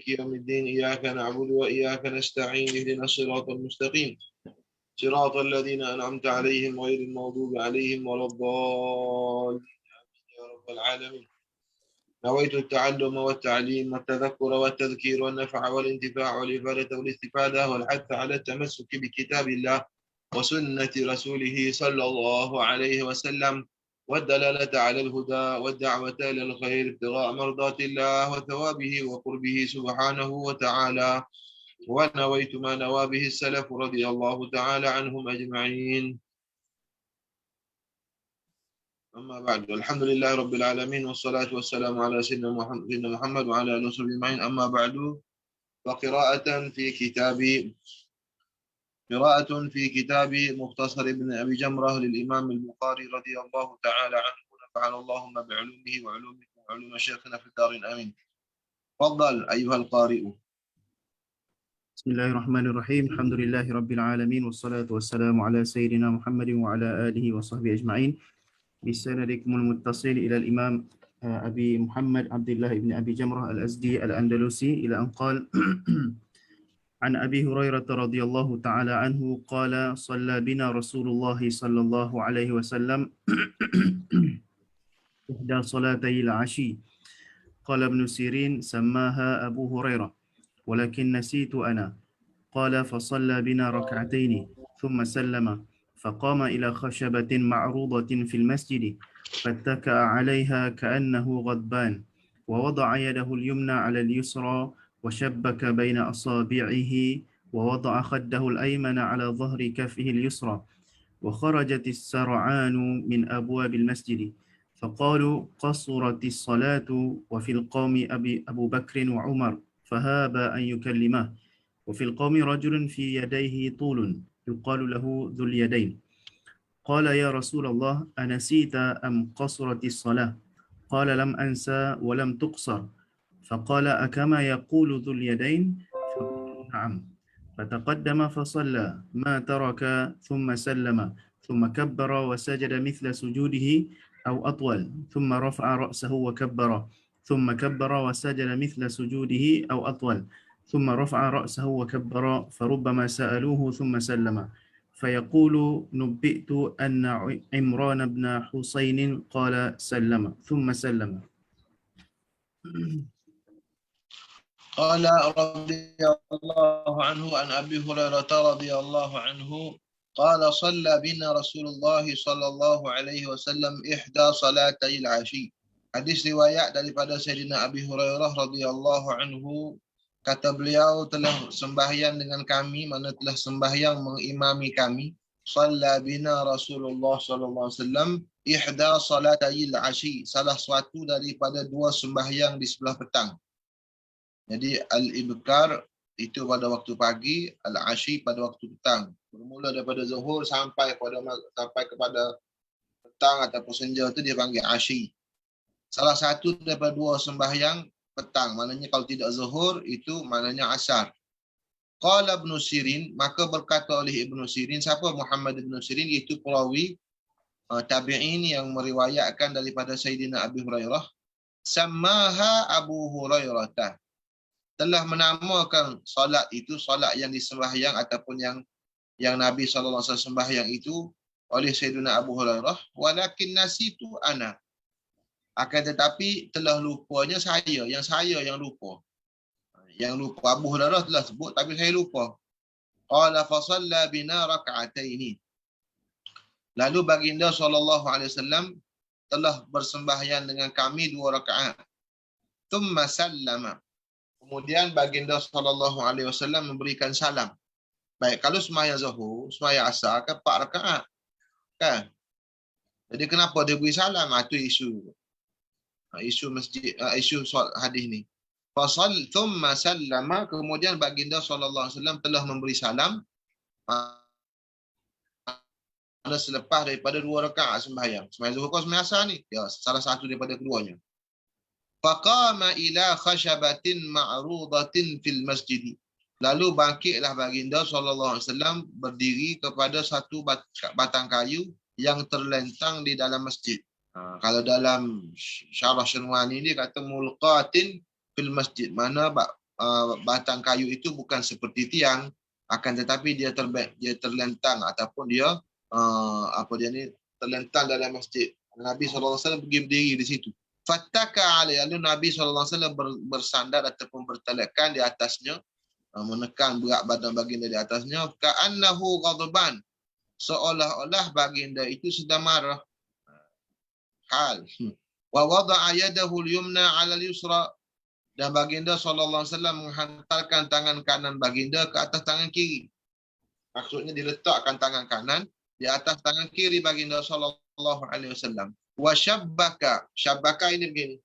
مالك يوم الدين إياك نعبد وإياك نستعين اهدنا الصراط المستقيم صراط الذين أنعمت عليهم غير المغضوب عليهم ولا الضالين يا رب العالمين. نويت التعلم والتعليم والتذكر والتذكير والنفع والانتفاع والإفادة والاستفادة والحث على التمسك بكتاب الله وسنة رسوله صلى الله عليه وسلم والدلالة على الهدى والدعوة إلى الخير ابتغاء مرضات الله وثوابه وقربه سبحانه وتعالى. ونويت ما نوى به السلف رضي الله تعالى عنهم أجمعين. أما بعد، الحمد لله رب العالمين والصلاة والسلام على سيدنا محمد وعلى آله وصحبه أجمعين. أما بعد، وقراءة في كتاب مختصر ابن أبي جمرة للإمام البخاري رضي الله تعالى عنه ونفعنا اللهم بعلومه وعلوم شيخنا في الدارين آمين. تفضل أيها القارئ. بسم الله الرحمن الرحيم. الحمد لله رب العالمين والصلاة والسلام على سيدنا محمد وعلى آله وصحبه أجمعين بسندكم المتصل إلى الإمام أبي محمد عبد الله بن أبي جمرة الأزدي الأندلسي إلى أن قال عن أبي هريرة رضي الله تعالى عنه قال صلى بنا رسول الله صلى الله عليه وسلم إحدى صلاتي العشي. قال ابن سيرين سماها أبو هريرة ولكن نسيت أنا. قال فصلى بنا ركعتين ثم سلم فقام إلى خشبة معروضة في المسجد فاتكأ عليها كأنه غضبان ووضع يده اليمنى على اليسرى وشبك بين أصابعه ووضع خده الأيمن على ظهر كفه اليسرى وخرجت السرعان من أبواب المسجد فقالوا قصرت الصلاة وفي القوم أبو بكر وعمر فهاب أن يكلمه وفي القوم رجل في يديه طول يقال له ذو اليدين. قال يا رسول الله أنسيت أم قصرت الصلاة؟ قال لم أنسى ولم تقصر. فقال أكما يقول ذو اليدين؟ فقال نعم. فتقدم فصلى ما ترك ثم سلم ثم كبر وسجد مثل سجوده أو أطول ثم رفع رأسه وكبر ثم كبر وسجد مثل سجوده أو أطول ثم رفع رأسه وكبر فربما سألوه ثم سلم فيقول نبئت أن عمران بن حسين قال سلم ثم سلم. قال رضي الله عنه عن أبي هريرة رضي الله عنه قال صلى بنا رسول الله صلى الله عليه وسلم إحدى صلاتي العشي. Hadis riwayat daripada Sayyidina Abi Hurairah radhiyallahu anhu, kata beliau telah sembahyang dengan kami, mana telah sembahyang mengimami kami, shalla bina Rasulullah sallallahu alaihi wasallam ihda salatayil ashi, salah suatu daripada dua sembahyang di sebelah petang. Jadi al-ibkar itu pada waktu pagi, al-ashi pada waktu petang. Bermula daripada zuhur sampai kepada petang ataupun senja itu dia panggil ashi. Salah satu daripada dua sembahyang petang, maknanya kalau tidak zuhur itu maknanya asar. Qala Ibn Sirin, maka berkata oleh Ibn Sirin, siapa Muhammad Ibn Sirin? Itu perawi tabi'in yang meriwayatkan daripada Sayyidina Abi Hurairah. Sammaha Abu Hurairah, telah menamakan solat itu, solat yang disembahyang ataupun yang Nabi SAW sembahyang itu oleh Sayyidina Abu Hurairah. Walakin nasitu ana, akan tetapi telah lupanya saya yang lupa. Yang lupa Abu Hurairah telah sebut tapi saya lupa. Qala fa shalla bina rak'ataini. Lalu baginda sallallahu alaihi wasallam telah bersembahyang dengan kami 2 rakaat. Thumma sallama. Kemudian baginda sallallahu alaihi wasallam memberikan salam. Baik, kalau sembahyang zuhur, sembahyang asar kan 4 rakaat. Kan? Jadi kenapa dia beri salam? Itu isu masjid, isu hadis ni. Fasal thumma sallama, kemudian baginda sallallahu alaihi wasallam telah memberi salam selepas daripada 2 rakaat sembahyang. Sembahyang zuhur kau sembahyang asar ni? Ya, salah satu daripada keduanya. Faqama ila khashabatin ma'rudatin fil masjid. Lalu bangkitlah baginda sallallahu alaihi wasallam berdiri kepada satu batang kayu yang terlentang di dalam masjid. Kalau dalam syarah Syarwani ni kata mulqatin fil masjid, mana batang kayu itu bukan seperti tiang, akan tetapi dia terlentang ataupun dia terlentang dalam masjid. Nabi SAW pergi berdiri di situ. Fattaka alaihi, lalu Nabi SAW bersandar ataupun bertelekan di atasnya, menekan berat badan baginda di atasnya. Ka'annahu ghadban, seolah-olah baginda itu sedang marah. Hal. Wa wada'a yadahu al-yumna 'ala al-yusra, dan baginda SAW menghantarkan tangan kanan baginda ke atas tangan kiri. Maksudnya diletakkan tangan kanan di atas tangan kiri baginda SAW. Wa syabbaka, syabbaka ini begini.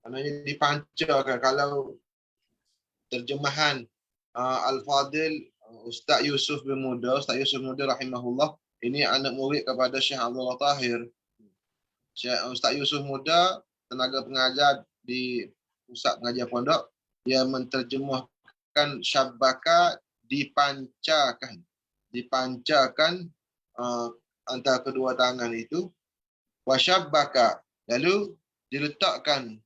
Maknanya dipancarkan. Kalau terjemahan Al-Fadil Ustaz Yusuf bin Muda, Ustaz Yusuf Muda rahimahullah, ini anak murid kepada Syekh Abdullah Tahir. Ustaz Yusuf Muda, tenaga pengajar di pusat pengajian pondok, dia menterjemahkan syabbaka dipancarkan antara kedua tangan itu, wasyabbaka, lalu diletakkan,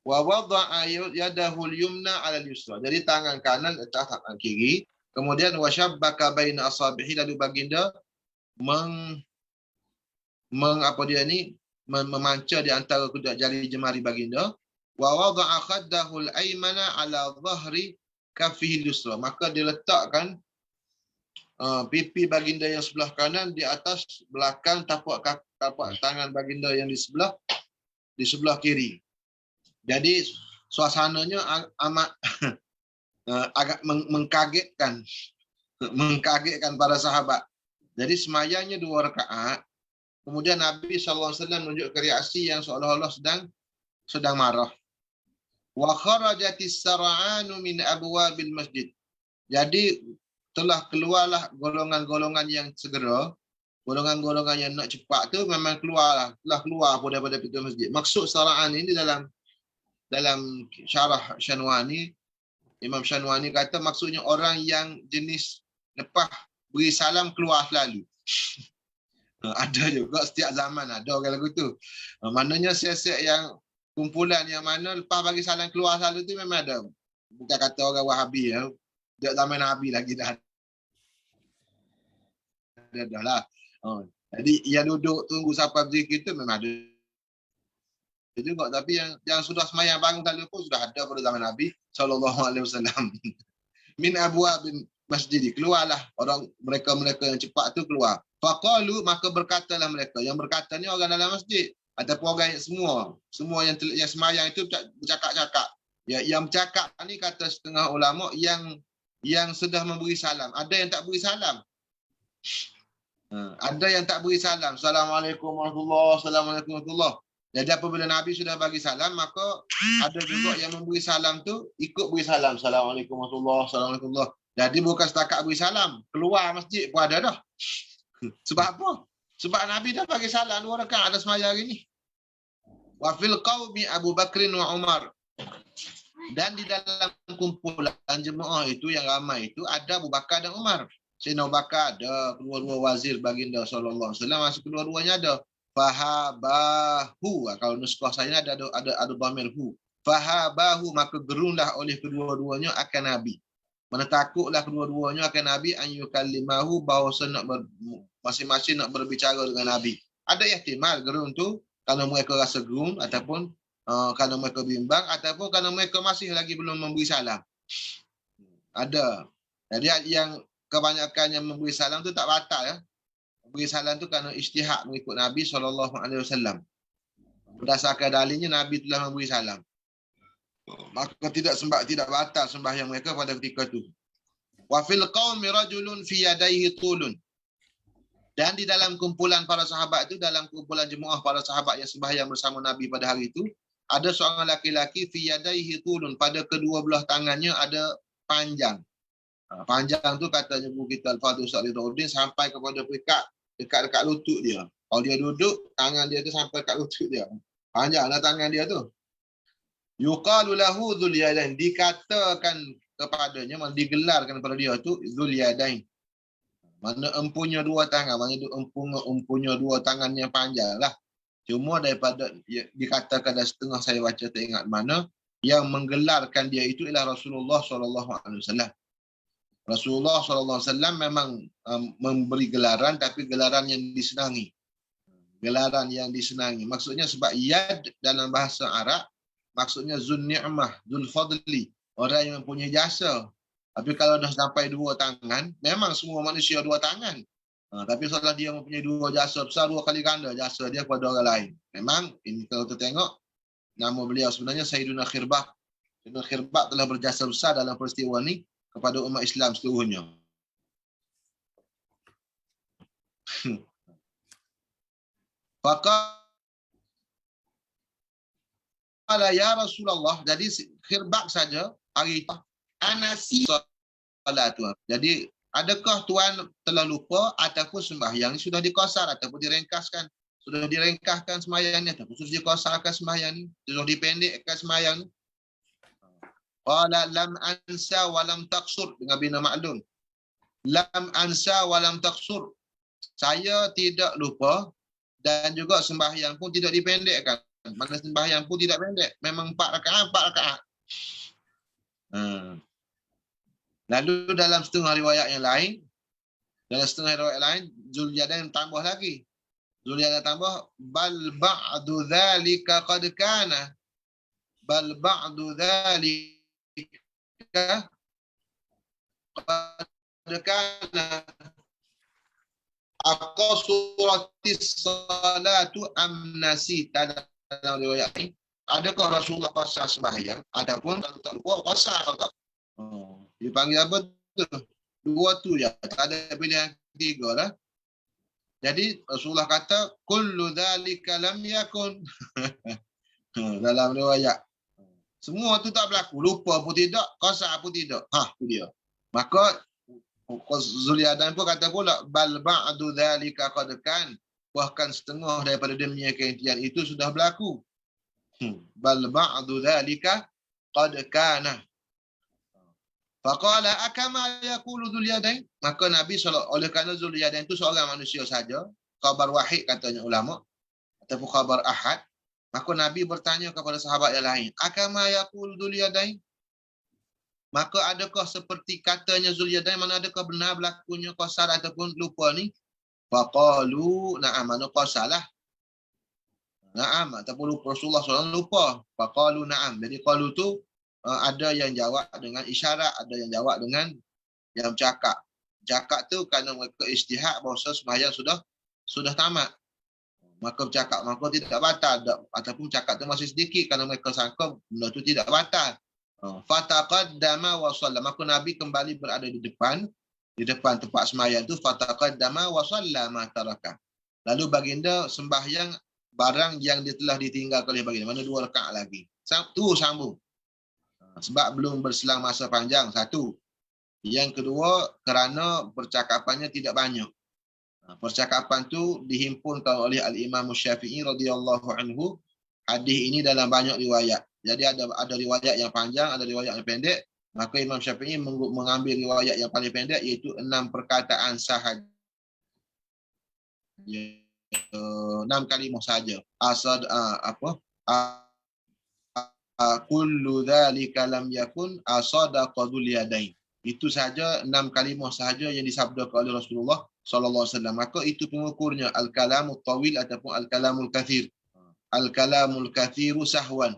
wa wada'a yadahu al-yumna 'ala al-yusra, jadi tangan kanan atas tangan kiri, kemudian wasyabbaka baina asabihi, lalu baginda memancar di antara kedua jari jemari baginda. Wa wada'a khaddahu al-aymana 'ala dhahri kaffihi al-yusra, maka diletakkan pipi baginda yang sebelah kanan di atas belakang tapak tangan baginda yang di sebelah kiri. Jadi suasananya amat agak mengkagetkan para sahabat. Jadi semayangnya 2 rakaat, kemudian Nabi SAW menunjukkan reaksi yang seolah-olah sedang marah. Wa kharajatis sar'anu min abwabil masjid. Jadi telah keluarlah golongan-golongan yang segera, golongan-golongan yang nak cepat tu memang telah keluar daripada pintu masjid. Maksud sar'an ini dalam syarah Syanwani, Imam Syanwani kata maksudnya orang yang jenis lepas beri salam keluar selalu. Ada juga setiap zaman ada orang lagu tu. Maknanya siasat yang kumpulan yang mana lepas bagi salam keluar selalu tu memang ada. Bukan kata orang Wahabi ya. Sejak zaman Nabi lagi dah ada lah. Jadi yang duduk tunggu sampai berzikir tu memang ada juga, tapi yang sudah semayang bangun kali pun sudah ada pada zaman Nabi SAW. Min abwabin masjid, keluarlah mereka yang cepat tu keluar. Faqalu, maka berkatalah mereka. Yang berkata ni orang dalam masjid ataupun orang semua yang semayang itu bercakap-cakap. Ya, yang bercakap ni kata setengah ulama yang sudah memberi salam. Ada yang tak beri salam. Ada yang tak beri salam. Assalamualaikum warahmatullahi wabarakatuh. Jadi apabila Nabi sudah bagi salam, maka ada juga yang memberi salam tu ikut beri salam. Assalamualaikum warahmatullahi wabarakatuh. Jadi bukan setakat beri salam, keluar masjid pun ada dah. Sebab apa? Sebab Nabi dah bagi salam 2 rakaat ada semaya hari ni. Wa fil qaumi Abu Bakrin wa Umar. Dan di dalam kumpulan jemaah itu yang ramai itu ada Abu Bakar dan Umar. Sayyidina Abu Bakar ada, kedua-dua wazir baginda sallallahu alaihi wasallam, masih kedua-duanya ada. Fahabahu, kalau nuskah saya ada dhamir hu. Fahabahu, maka gerunlah oleh kedua-duanya akan Nabi. Mana takutlah kedua-duanya akan Nabi an yukallimahu, bahawa masing-masing nak berbicara dengan Nabi. Ada ihtimal gerun tu kalau mereka rasa gerun ataupun kalau mereka bimbang ataupun kalau mereka masih lagi belum memberi salam. Ada. Jadi yang kebanyakan yang memberi salam tu tak batal ya. Beri salam tu kerana ijtihad mengikut Nabi SAW. Berdasarkan dalilnya Nabi telah memberi salam. Maka tidak batal sembahyang mereka pada ketika itu. Wa fil qaumi rajulun fi yadayhi tulun. Dan di dalam kumpulan para sahabat itu, dalam kumpulan jemaah para sahabat yang sembahyang bersama Nabi pada hari itu, ada seorang laki-laki fi yadayhi tulun, pada kedua belah tangannya ada panjang. Panjang tu katanya buku kita Al-Fadhil Ustaz Ridauddin sampai kepada dekat lutut dia. Kalau dia duduk, tangan dia tu sampai dekat lutut dia. Panjanglah tangan dia tu. Yuqalu lahu dzul yadain, dikatakan kepadanya, digelarkan kepada dia tu dzul yadain. Mana empunya 2 tangan, maknanya empunya 2 tangan yang panjang lah. Cuma daripada dikatakan dah setengah, saya baca tak ingat mana, yang menggelarkan dia itu ialah Rasulullah SAW. Rasulullah SAW memang memberi gelaran, tapi gelaran yang disenangi. Gelaran yang disenangi. Maksudnya sebab yad dalam bahasa Arab, maksudnya zun ni'mah, zul fadli, orang yang mempunyai jasa. Tapi kalau dah sampai dua tangan, memang semua manusia dua tangan. Tapi setelah dia mempunyai dua jasa besar, dua kali ganda jasa dia kepada orang lain. Memang, ini kalau kita tengok, nama beliau sebenarnya Sayyiduna Khirbah. Sayyiduna Khirbah telah berjasa besar dalam peristiwa ini kepada umat Islam seluruhnya. Faqala ya Rasulullah, jadi Khirbah saja hari itu anasi salatu. Jadi adakah tuan telah lupa ataupun sembahyang sudah dikosar ataupun diringkaskan? Sudah diringkaskan sembahyangnya ataupun sudah dikosarkan sembahyang ni? Sudah dipendekkan sembahyang ni? Qala lam ansa wa lam taqsur, dengan bina maklum. Lam ansa wa lam taqsur. Saya tidak lupa dan juga sembahyang pun tidak dipendekkan. Mana sembahyang pun tidak pendek. Memang 4 rakaat. Lalu dalam setengah riwayat yang lain, Zulyadain tambah lagi. Zulyadain tambah bal ba'du dzalika qad kana. Bal ba'du dzalika qad kana. Aqsuratis salatu amnasi. Dalam riwayat ini, adakah Rasulullah qasar sembahyang ataupun kalau tak lupa qasar tak? Dipanggil apa tu? Dua tu ya, tak ada pilihan ketiga lah. Jadi Rasulullah kata kullu dzalika lam yakun. Dalam riwayat semua tu tak berlaku, lupa pun tidak, qasar pun tidak. Tu dia. Maka Zulyadain pun kata pula bal ba'du dzalika qad kan, bahkan setengah daripada demikian keintian itu sudah berlaku. Bal ba'du dzalika qad kana. Faqala akama yaqulu Zulyadain, maka Nabi oleh kerana Zulyadain itu seorang manusia saja, khabar wahid katanya ulama ataupun khabar ahad, maka Nabi bertanya kepada sahabat yang lain, akama yaqulu Zulyadain, maka adakah seperti katanya Zulyadain, mana adakah benar berlakunya qasar ataupun lupa ni? Faqalu na'am, mana qasalah. Na'am, ataupun Rasulullah SAW lupa. Faqalu na'am. Jadi qalu tu ada yang jawab dengan isyarat, ada yang jawab dengan yang cakap. Cakap tu kerana mereka ijtihad bahawa sembahyang sudah tamat. Maka bercakap, maka tidak batal. Ataupun cakap tu masih sedikit kerana mereka sangka benda tu tidak batal. Fataqaddama wa shalla, maka Nabi kembali berada di depan tempat sembahyang tu. Fataqaddama wa shalla ma taraka, lalu baginda sembahyang barang yang dia telah ditinggalkan oleh baginda, mana 2 rakaat lagi. Tu sambung. Sebab belum berselang masa panjang, satu. Yang kedua, kerana percakapannya tidak banyak. Percakapan tu dihimpunkan oleh Al-Imam Syafi'i radhiyallahu anhu. Hadis ini dalam banyak riwayat. Jadi ada riwayat yang panjang, ada riwayat yang pendek. Maka Imam Syafi'i mengambil riwayat yang paling pendek, iaitu 6 perkataan sahaja. 6 kalimah saja. Asad kullu dzalika lam yakun asadaqa Zulyadain. Itu saja 6 kalimah sahaja yang disabdakan oleh Rasulullah sallallahu alaihi wasallam. Maka itu pengukurnya al-kalamut tawil ataupun al-kalamul kathir. Al-kalamul kathiru sahwan.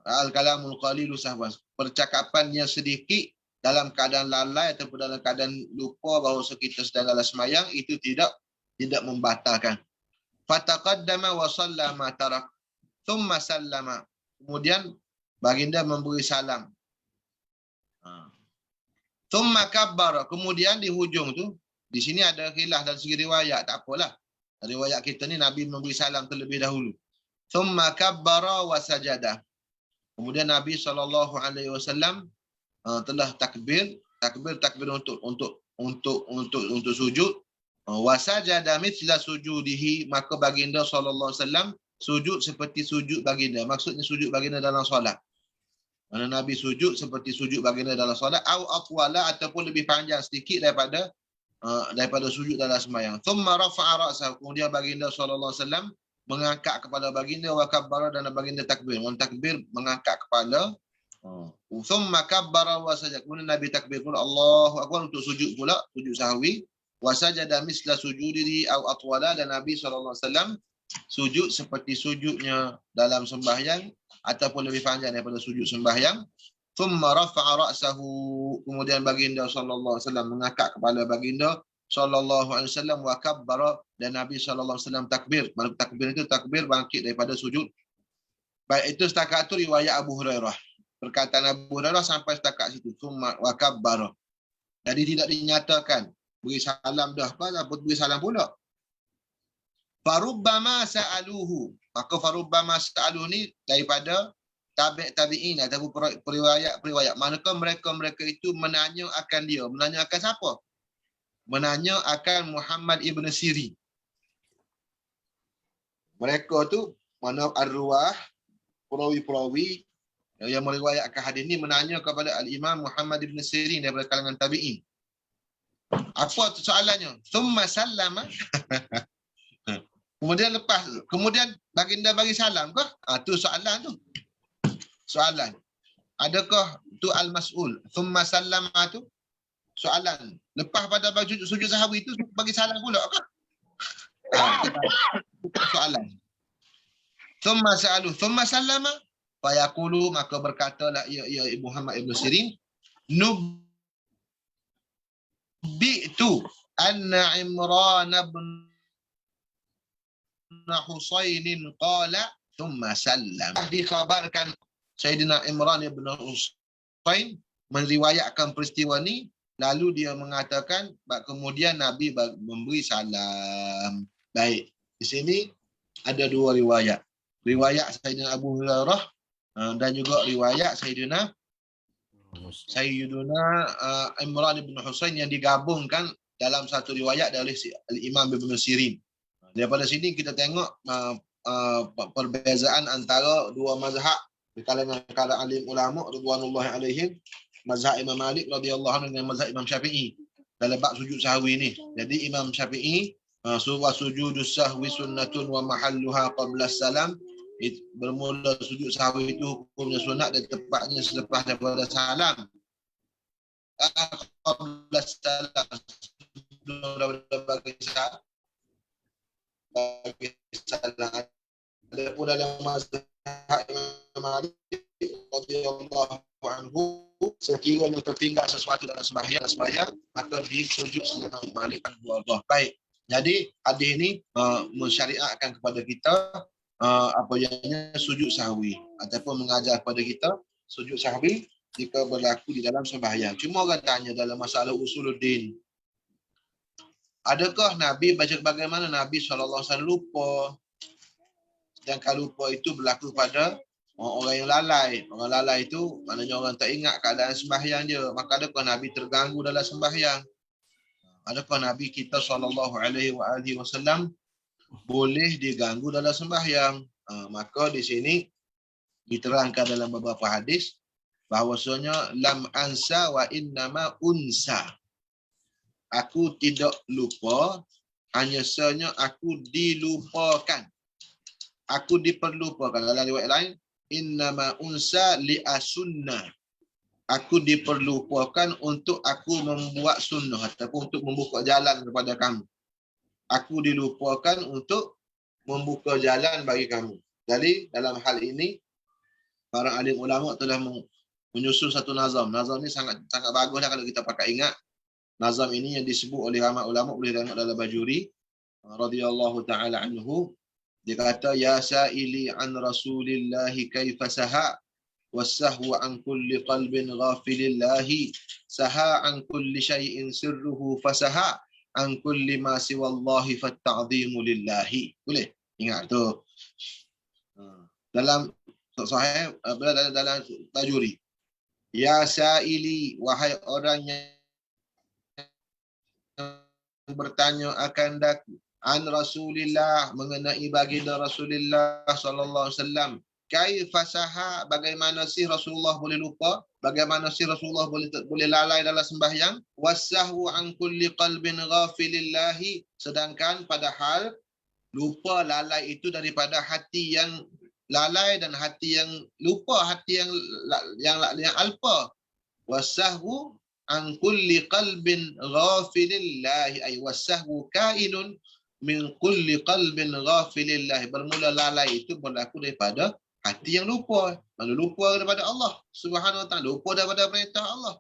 Al-kalamul qalilu sahwan. Percakapan yang sedikit dalam keadaan lalai ataupun dalam keadaan lupa bahawa kita sedang dalam sembahyang, itu tidak membatalkan. Fataqaddama wa sallama tarak thumma sallama. Kemudian baginda memberi salam. Thumma kabbara, kemudian di hujung tu, di sini ada khilaf dari segi riwayat, tak apalah. Riwayat kita ni Nabi memberi salam terlebih dahulu. Thumma kabbara wa sajada. Kemudian Nabi SAW telah takbir untuk sujud. Wa sajada mithla sujudihi, maka baginda SAW sujud seperti sujud baginda. Maksudnya sujud baginda dalam solat. Mana Nabi sujud seperti sujud baginda dalam solat, au atwala, ataupun lebih panjang sedikit daripada sujud dalam sembahyang. Thumma rafa'a ra'sahu, kemudian baginda SAW mengangkat kepala baginda, wa kabbara, dan baginda takbir. Takbir mengangkat kepala, Thumma kabbara wa sajada. Kemudian Nabi takbir pula Allahu akbar untuk sujud pula, sujud sahwi. Wa sajada misla sujudihi aw atwala, dan Nabi SAW sujud seperti sujudnya dalam sembahyang ataupun lebih panjang daripada sujud sembahyang. Thumma rafa'a ra'sahu, kemudian baginda sallallahu alaihi wasallam mengangkat kepala baginda sallallahu alaihi wasallam wa kabbara, dan Nabi sallallahu alaihi wasallam takbir. Maksud takbir itu takbir bangkit daripada sujud. Baik, itu setakat itu riwayat Abu Hurairah. Perkataan Abu Hurairah sampai setakat situ, thumma wa kabbara. Jadi tidak dinyatakan beri salam dah apa, ataupun beri salam pula. Farubbama sa'aluhu, maka farubbama sa'aluhu ni daripada tabi'in ataupun periwayat. Manakah mereka itu menanya akan dia. Menanya akan siapa? Menanya akan Muhammad ibn Sirin. Mereka tu mana ar-ruwah, perawi-perawi yang meriwayatkan hadis ni menanya kepada Al-Imam Muhammad ibn Sirin daripada kalangan tabi'in. Apa tu soalannya? Thumma sallama. Kemudian baginda bagi salam ke? Tu soalan tu. Soalan. Adakah tu al-mas'ul? Thumma sallama tu soalan. Lepas pada sujud sahwi itu bagi salam pula ke? Soalan. Thumma sa'alu, thumma sallama. Fayaqulu, maka berkatalah ya Muhammad ibn Sirin, nubbi'tu anna Imran ibn Husainin qala thumma sallam. Dikhabarkan Sayyidina Imran ibn Husain meriwayatkan peristiwa ni, lalu dia mengatakan kemudian Nabi memberi salam. Baik, di sini ada dua riwayat. Riwayat Sayyidina Abu Hurairah dan juga riwayat Sayyidina Imran ibn Husain yang digabungkan dalam satu riwayat dari Al-Imam Ibn Sirin. Daripada sini kita tengok perbezaan antara dua mazhab di kalangan alim ulama radhiyallahu alaihim, mazhab Imam Malik radhiyallahu anhu dengan mazhab Imam Syafi'i dalam bab sujud sahwi ni. Jadi Imam Syafi'i surah sujudus sahwi sunnatun wa mahalluha qabla salam, bermula sujud sahwi itu hukumnya sunat dan tepatnya selepas daripada salam. Qabla salam, bagi salam. Adapun dalam mazhab Imam Malik radhiyallahu anhu, sekiranya tertinggal sesuatu dalam sembahyang maka disujud Imam Malik radhiyallahu. Baik. Jadi hadis ini mensyariatkan kepada kita apa yang sujud sahwi ataupun mengajar kepada kita sujud sahwi jika berlaku di dalam sembahyang. Cuma orang tanya dalam masalah usuluddin, adakah Nabi baca bagaimana Nabi SAW lupa? Sedangkan lupa itu berlaku pada orang yang lalai. Orang lalai itu maknanya orang tak ingat keadaan sembahyang dia. Maka adakah Nabi terganggu dalam sembahyang? Adakah Nabi kita SAW boleh diganggu dalam sembahyang? Maka di sini diterangkan dalam beberapa hadis bahawasanya lam ansa wa innama unsa. Aku tidak lupa, hanya sahaja aku dilupakan. Aku diperlupakan. Dalam riwayat lain, innama unsa li asunnah. Aku diperlupakan untuk aku membuat sunnah ataupun untuk membuka jalan kepada kamu. Aku dilupakan untuk membuka jalan bagi kamu. Jadi dalam hal ini para alim ulama telah menyusun satu nazam. Nazam ini sangat baguslah kalau kita pakai ingat. Nazam ini yang disebut oleh ramai ulama, boleh tengok dalam Bajuri radhiyallahu taala anhu. Dia kata ya sa'ili an Rasulillahi kaifa saha wasahwa an kulli qalbin ghafilillahi saha an kulli syai'in sirruhu fasaha an kulli ma siwallahi fatta'zimu lillahi. Boleh ingat tu dalam sahih dalam Bajuri. Ya sa'ili, wahai orang yang bertanya akan daku, an Rasulillah, mengenai baginda Rasulullah sallallahu alaihi wasallam. Kaifa saha, bagaimana sih Rasulullah boleh lupa? Bagaimana sih Rasulullah boleh lalai dalam sembahyang? Wasahwu an kulli qalbin ghafilillahi, sedangkan padahal lupa lalai itu daripada hati yang lalai dan hati yang lupa, hati yang alpa. Wasahwu an kulli qalbin ghafilillahi ay wasahwu kainun min kulli qalbin ghafilillahi. Bermula lalai itu berlaku daripada hati yang lupa. Malu lupa daripada Allah Subhanahu wa taala, lupa daripada perintah Allah.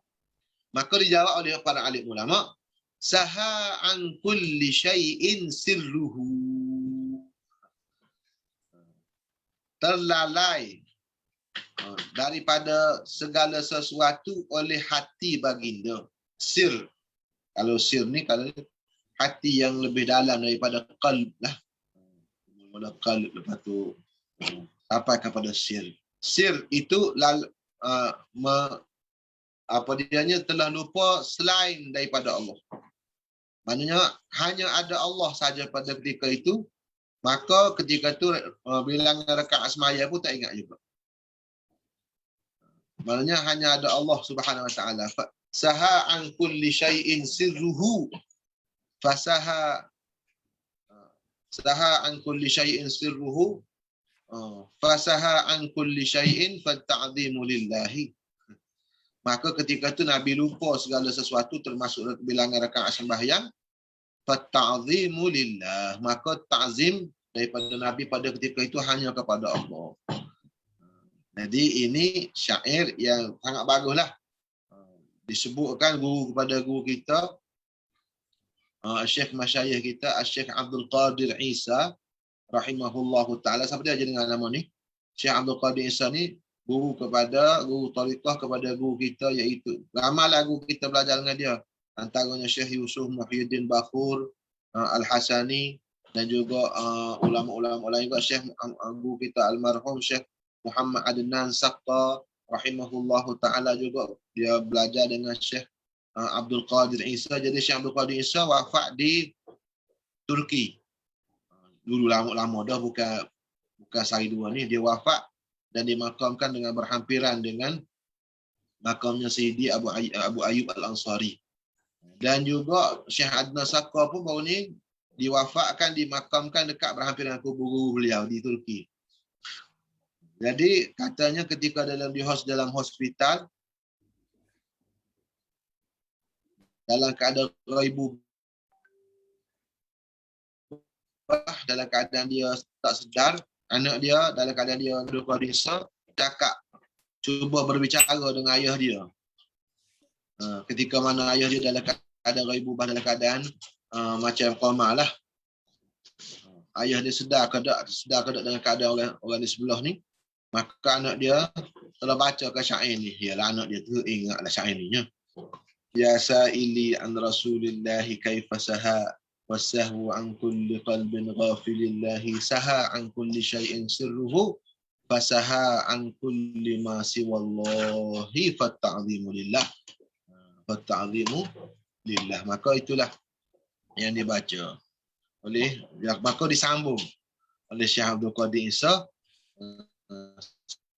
Maka dijawab oleh para alim ulama, saha an kulli syai'in sirruhu. Terlalai daripada segala sesuatu oleh hati baginda. Sir. Kalau sir ni, kalau hati yang lebih dalam daripada qalb lah. Mula qalb, lepas tu sampai kepada sir. Sir itu apa dianya telah lupa selain daripada Allah. Maknanya hanya ada Allah saja pada ketika itu, maka ketika itu bilangan rakaat semaya pun tak ingat juga. Maknanya hanya ada Allah Subhanahu wa taala. Saha an kulli syai'in sirruhu. Fasaha an kulli syai'in sirruhu. Fasaha an kulli syai'in fatta'zimu lillahi. Maka ketika itu Nabi lupa segala sesuatu termasuk bilangan rakaat sembahyang. Fatta'zimu lillah. Maka ta'zim daripada Nabi pada ketika itu hanya kepada Allah. Jadi ini syair yang sangat baguslah. Disebutkan guru kepada guru kita, Syekh Masyayikh kita, Syekh Abdul Qadir Isa rahimahullahu ta'ala. Siapa dia aja dengan nama ni? Syekh Abdul Qadir Isa ni guru tariqah kepada guru kita, iaitu ramailah guru kita belajar dengan dia. Antaranya Syekh Yusuf Muhyiddin Bakhur Al-Hasani, dan juga ulama-ulama lain juga. Syekh guru kita almarhum Syekh Muhammad Adnan Saqqa rahimahullahu ta'ala juga, dia belajar dengan Syekh Abdul Qadir Isa. Jadi Syekh Abdul Qadir Isa wafat di Turki. Dulu lama dah, bukan sehari dua ni. Dia wafat dan dimakamkan dengan berhampiran dengan makamnya Sayyidi Abu Ayyub Al-Ansari. Dan juga Syekh Adnan Saqqa pun baru ni diwafatkan, dimakamkan dekat berhampiran kubur beliau di Turki. Jadi katanya ketika dalam hospital, dalam keadaan raibubah, dalam keadaan dia tak sedar, anak dia dalam keadaan dia berkondisi, cakap, cuba berbicara dengan ayah dia. Ketika mana ayah dia dalam keadaan raibubah, dalam keadaan macam koma lah. Ayah dia sedar ke tak dengan keadaan orang di sebelah ni. Maka anak dia telah baca ke syair ni. Yalah, anak dia tu ingatlah syair ni. Ya sa'ili an Rasulillahi kaifa saha wasahwu an kulli qalbin ghafilillahi saha an kulli syai'in sirruhu fasaha an kulli ma siwallahi fatta'zimu lillah. Fatta'zimu lillah. Maka itulah yang dibaca oleh, maka disambung oleh Syekh Abdul Qadir Isa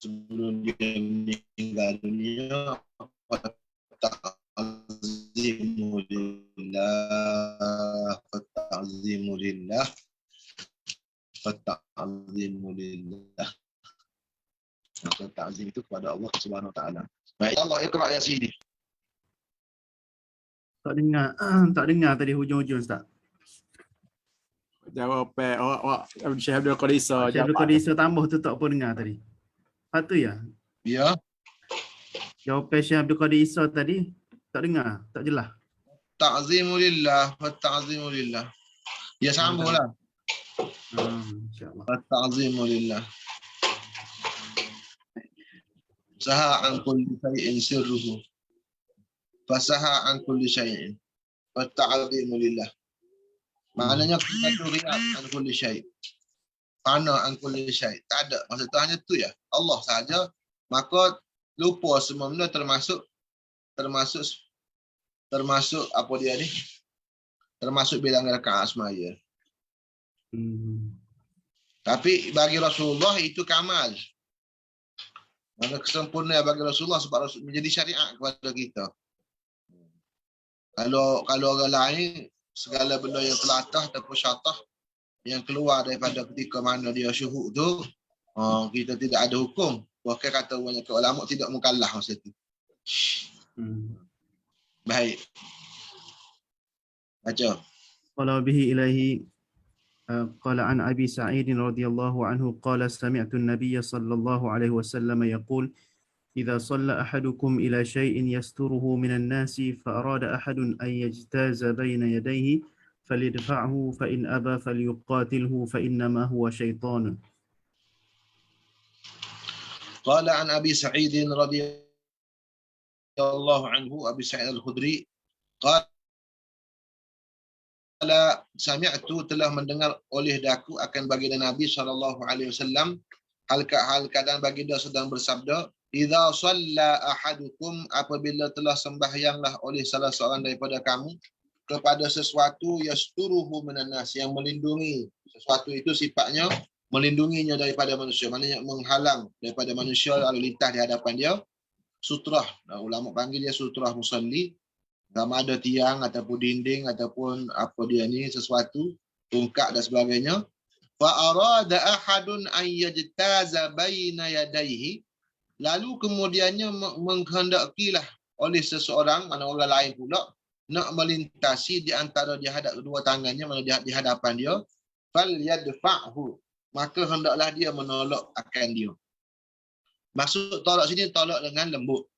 sebelum dia meninggal dunia. Ta'zimu lillah, ta'zimu lillah, ta'zimu lillah. Maka ta'zim itu kepada Allah Subhanahu wa taala. Baik, Allah iqra ya sidi. Tak dengar tadi hujung-hujung Ustaz. Jawab Syekh Abdul Qadir Isa. Syekh Abdul Qadir Isa tambah tu tak apa dengar tadi. Patu ya? Ya. Jawapan Syekh Abdul Qadir Isa tadi tak dengar, tak jelas. Ta'zimu lillah wa ta'zimu lillah. Ya sambunglah. Insya-Allah. Wa ta'zimu lillah. Saha an kulli syai'in sirruhu. Fasaha an kulli syai'in. Wa ta'zimu lillah. Maknanya kita tu riak an kulli syai'. Fana an kulli syai'. Tak ada. Maksud tu hanya tu ya. Allah saja. Maka lupa semua benda termasuk apa dia ni? Termasuk bilangan rakaat semaya. Tapi bagi Rasulullah itu kamal. Mana kesempurnaan bagi Rasulullah sebab Rasul menjadi syariat kepada kita. Kalau orang lain, segala benda yang telatah ataupun syatah yang keluar daripada ketika mana dia syuhud tu, Kita tidak ada hukum. Bahkan kata banyak ulama tidak mukallaf masa itu. Baik. Baca. قال به إليه قال عن أبي سعيد رضي الله عنه قال سمعت النبي صلى الله عليه وسلم يقول إذا صلى أحدكم إلى شيء يستره من الناس فأراد أحد أن يجتاز بين يديه فليدفعه فإن أبى فليقاتله فإنما هو شيطان. قال عن أبي سعيد رضي الله عنه أبي سعيد الخدري قال sami'tu telah mendengar oleh daku akan baginda Nabi SAW hal keadaan baginda sedang bersabda, idza shalla ahadukum, apabila telah sembahyanglah oleh salah seorang daripada kamu kepada sesuatu yasturuhu minan nas, yang melindungi sesuatu itu sifatnya melindunginya daripada manusia, maknanya menghalang daripada manusia lalu lintas di hadapan dia, sutrah. Ulama panggil dia sutrah musalli. Sama ada tiang ataupun dinding ataupun apa dia ni, sesuatu, tungkak dan sebagainya. Fa arada ahadun an yajtaza baina yadayhi, lalu kemudiannya menghendakilah oleh seseorang, mana orang lain pula, nak melintasi di antara di hadap kedua tangannya, mana di hadapan dia, fal yadfa'hu, maka hendaklah dia menolak akan dia. Maksud tolak sini tolak dengan lembut.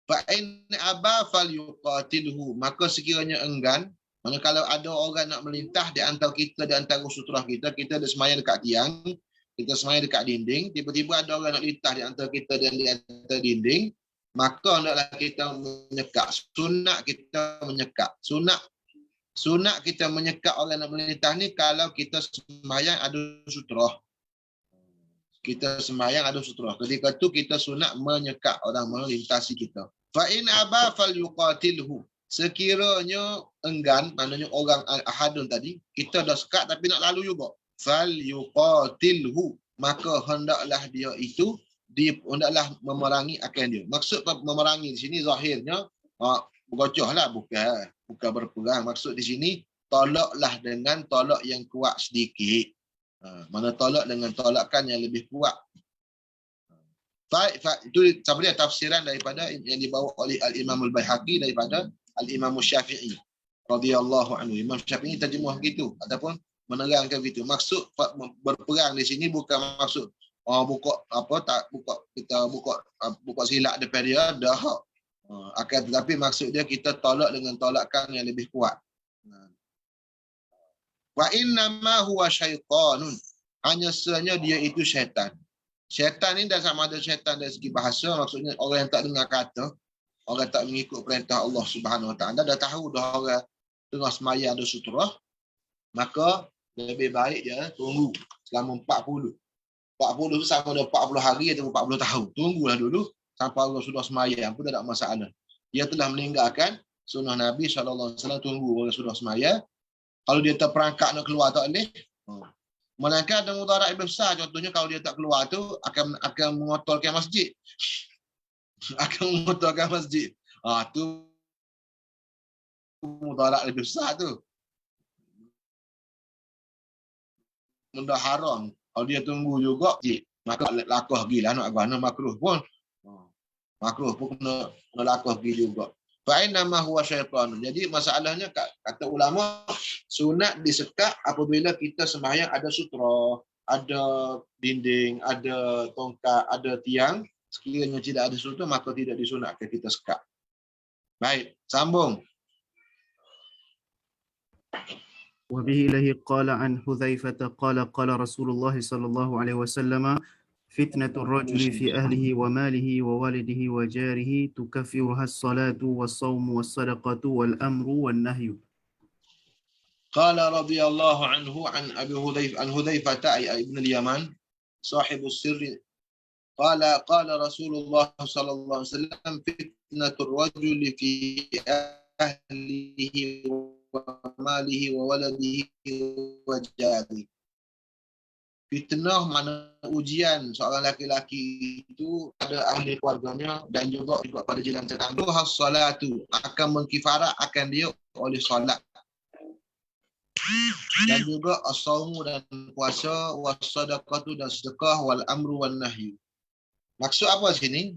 Fa'in aba falyuqatilhu, maka sekiranya enggan, mana kalau ada orang nak melintah di antara kita, di antara sutrah kita, kita ada semayang dekat tiang, kita semayang dekat dinding, tiba-tiba ada orang nak lintah di antara kita dan di antara dinding, maka hendaklah kita menyekat. Sunat kita menyekat. Sunat kita menyekat orang nak melintah ni kalau kita semayang ada sutrah. Kita sembahyang ada sutrah. Ketika tu kita sunat menyekat orang melintasi kita. Fa in aba falyuqatilhu. Sekiranya enggan, maknanya orang ahadun tadi, kita dah sekat tapi nak lalu juga. Falyuqatilhu, maka hendaklah dia itu hendaklah memerangi akan dia. Maksud memerangi di sini zahirnya bergocohlah, bukan berperang. Maksud di sini tolaklah dengan tolak yang kuat sedikit. Mana tolak dengan tolakan yang lebih kuat. Itu sebenarnya tafsiran daripada yang dibawa oleh Al-Imam Al-Baihaqi daripada Al-Imam Syafi'i radhiyallahu anhu. Imam Syafi'i terjemah begitu ataupun menerangkan begitu. Maksud berperang di sini bukan maksud buka silap depan dia dah. Akan tetapi maksud dia kita tolak dengan tolakan yang lebih kuat. Wa innama huwa syaitanun, hanya sebenarnya dia itu syaitan. Syaitan ni dah sama ada syaitan dari segi bahasa, maksudnya orang yang tak dengar kata, orang tak mengikut perintah Allah Subhanahu Wa Taala, dah tahu dah orang tengah semaya ada sutrah, maka lebih baik dia tunggu selama 40 tu sama ada 40 hari atau 40 tahun. Tunggulah dulu sampai Allah sudah semaya pun tak ada masalah. Dia telah meninggalkan sunnah Nabi SAW, tunggu orang sudah semaya. Kalau dia terperangkap nak keluar tak boleh. Melainkan ada mudarat yang besar. Contohnya kalau dia tak keluar tu akan mengotorkan masjid. Akan mengotorkan masjid. Tu mudarat lebih besar tu. Benda haram. Kalau dia tunggu juga, maka lakuh pergi lah. Nak guna makruh pun. Makruh pun kena lakuh pergi juga. Fa'inama huwa syaitan. Jadi masalahnya kata ulama, sunat disekat apabila kita sembahyang ada sutra, ada dinding, ada tongkat, ada tiang. Sekiranya tidak ada sutra, maka tidak disunatkan kita sekat. Baik, sambung. وبه إليه قال عن حذيفة قال قال رسول الله صلى الله عليه وسلم فتنة الرجل في أهله وماله ووالده وجاره تكفرها الصلاة والصوم والصدقة والأمر والنهي. قال رضي الله عنه عن أبي حذيفة أي ابن اليمان صاحب السر قال رسول الله صلى الله عليه وسلم فتنة الرجل في أهله وماله وولده وجاره. Fitnah mana ujian seorang laki-laki itu pada ahli keluarganya dan juga pada jiran tetangga. As-salatu akan mengkifarat akan dia oleh solat. dan juga as-saumu dan puasa, was-sadaqatu dan sedekah, wal amru wan nahyu. Maksud apa sini?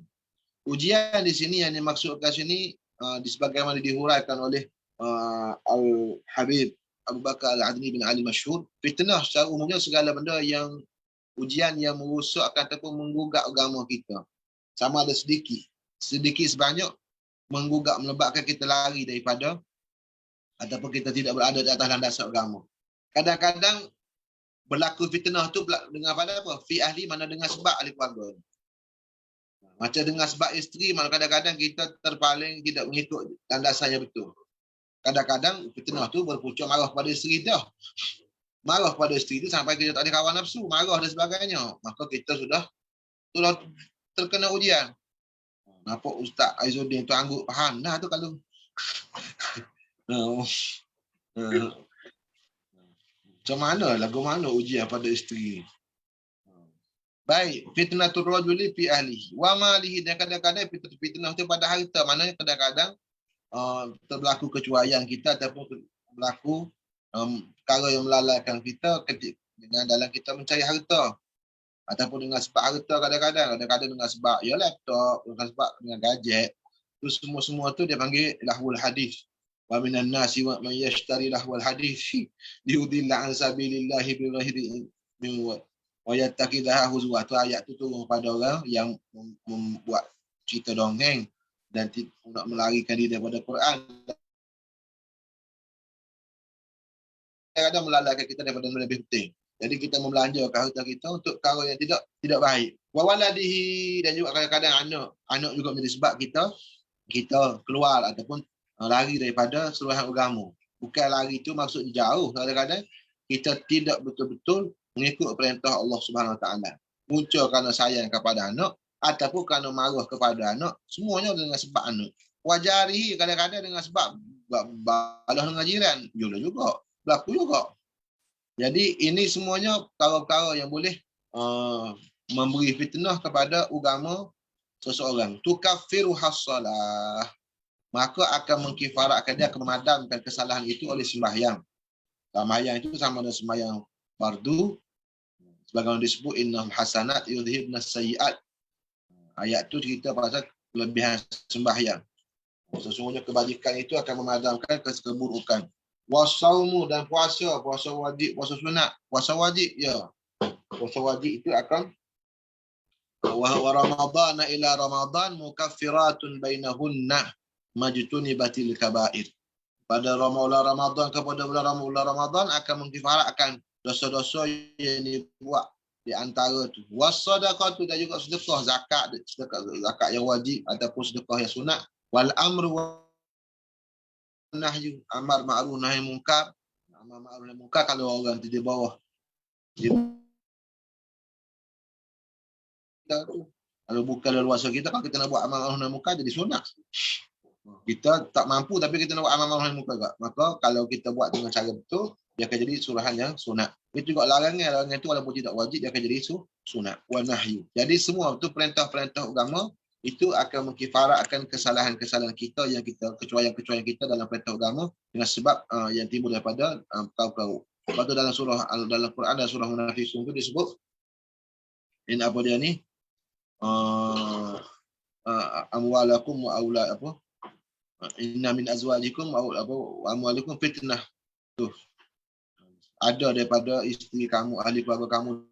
Ujian di sini yang dimaksudkan sini sebagaimana dihuraikan oleh Al-Habib Abu Bakar Al-Adni bin Ali Masyhur, fitnah secara umumnya segala benda yang ujian yang merosakkan ataupun menggugat agama kita. Sama ada sedikit sebanyak menggugat, menyebabkan kita lari daripada ataupun kita tidak berada di atas landasan agama. Kadang-kadang berlaku fitnah tu dengan pada apa? Fi ahli, mana dengan sebab ahli keluarga. Macam dengan sebab isteri, mana kadang-kadang kita terpaling tidak mengikut landasan yang betul. Kadang-kadang fitnah tu berpunca marah pada isteri dah. Marah pada isteri tu sampai kita tak ada kawan nafsu, marah dan sebagainya. Maka kita sudah terkena ujian. Nampak Ustaz Aizuddin tu angguk faham dah tu kalau. Macam mana, lagu mana ujian pada isteri? Baik, fitnatul rajuli fi ahlihi wa malihi, dan kadang-kadang fitnah tu pada harta. Maknanya kadang-kadang berlaku kecuaian kita ataupun berlaku perkara yang melalaikan kita dengan dalam kita mencari harta. Ataupun dengan sebab harta kadang-kadang dengan sebab ya laptop, dengan sebab dengan gadget. Tu semua tu dia panggil lahwul hadis. Wa minan nasi wa man yashtari lahwul hadis liyudilla an sabilillahi bighairi wa yattaqidaha huzwa. Tu ayat tu turun pada orang yang membuat cerita dongeng dan nak melarikan diri daripada Quran. Kadang-kadang melalaikan kita daripada yang lebih penting. Jadi kita membelanjakan harta kita untuk perkara yang tidak baik. Wa waladihi, dan juga kadang-kadang anak juga menjadi sebab kita keluar ataupun lari daripada seluruhan agama. Bukan lari itu maksud jauh. Kadang-kadang kita tidak betul-betul mengikut perintah Allah Subhanahu Wa Taala. Muncul kerana sayang kepada anak ataupun kerana marah kepada anak, semuanya dengan sebab anak. Wajarihi, kadang-kadang dengan sebab balas dengan jiran, juga berlaku juga. Jadi ini semuanya perkara-perkara yang boleh memberi fitnah kepada agama seseorang. Tukaffiru has-salah, maka akan mengkifaratkan, dia akan memadamkan kesalahan itu oleh sembahyang. Sembahyang itu sama dengan sembahyang fardu. Sebagaimana disebut innal hasanat yudhibnas sayyi'at. Ayat tu cerita pasal kelebihan sembahyang. Sesungguhnya kebajikan itu akan memadamkan keburukan. Wasaumu, dan puasa wajib, puasa sunat. Puasa wajib, ya. Puasa wajib itu akan wa ramadhana ila ramadhan mukaffiratun bainahunna majtunibatil kaba'ir. Pada Ramadan kepada bulan Ramadan akan mengkifaratkan dosa-dosa yang dibuat di antara tu. Was-sadaqatu, dan juga sedekah, zakat yang wajib ataupun sedekah yang sunat. Wal amru nahyu, amar ma'ruf nahi munkar. Amar ma'ruf nahi munkar kalau orang di bawah kita tu, kalau bukan leluasa kita, kalau kita nak buat amar ma'ruf nahi munkar jadi sunat. Kita tak mampu tapi kita nak buat amar ma'ruf nahi munkar juga. Maka kalau kita buat dengan cara betul, dia akan jadi suruhan yang sunat. Itu juga larangan itu walaupun tidak wajib, dia akan jadi sunat wa nahyu. Jadi semua itu perintah-perintah agama itu akan mengkifaratkan kesalahan-kesalahan kita yang kita kecuaian-kecuaian kita dalam perintah agama dengan sebab yang timbul daripada perkara-perkara. Lepas tu dalam Quran dan surah Munafiqun itu disebut in apa dia ni amwalakum wa aulad apa inna min azwajikum wa amwalikum fitnah. Tu ada daripada isteri kamu, ahli keluarga kamu,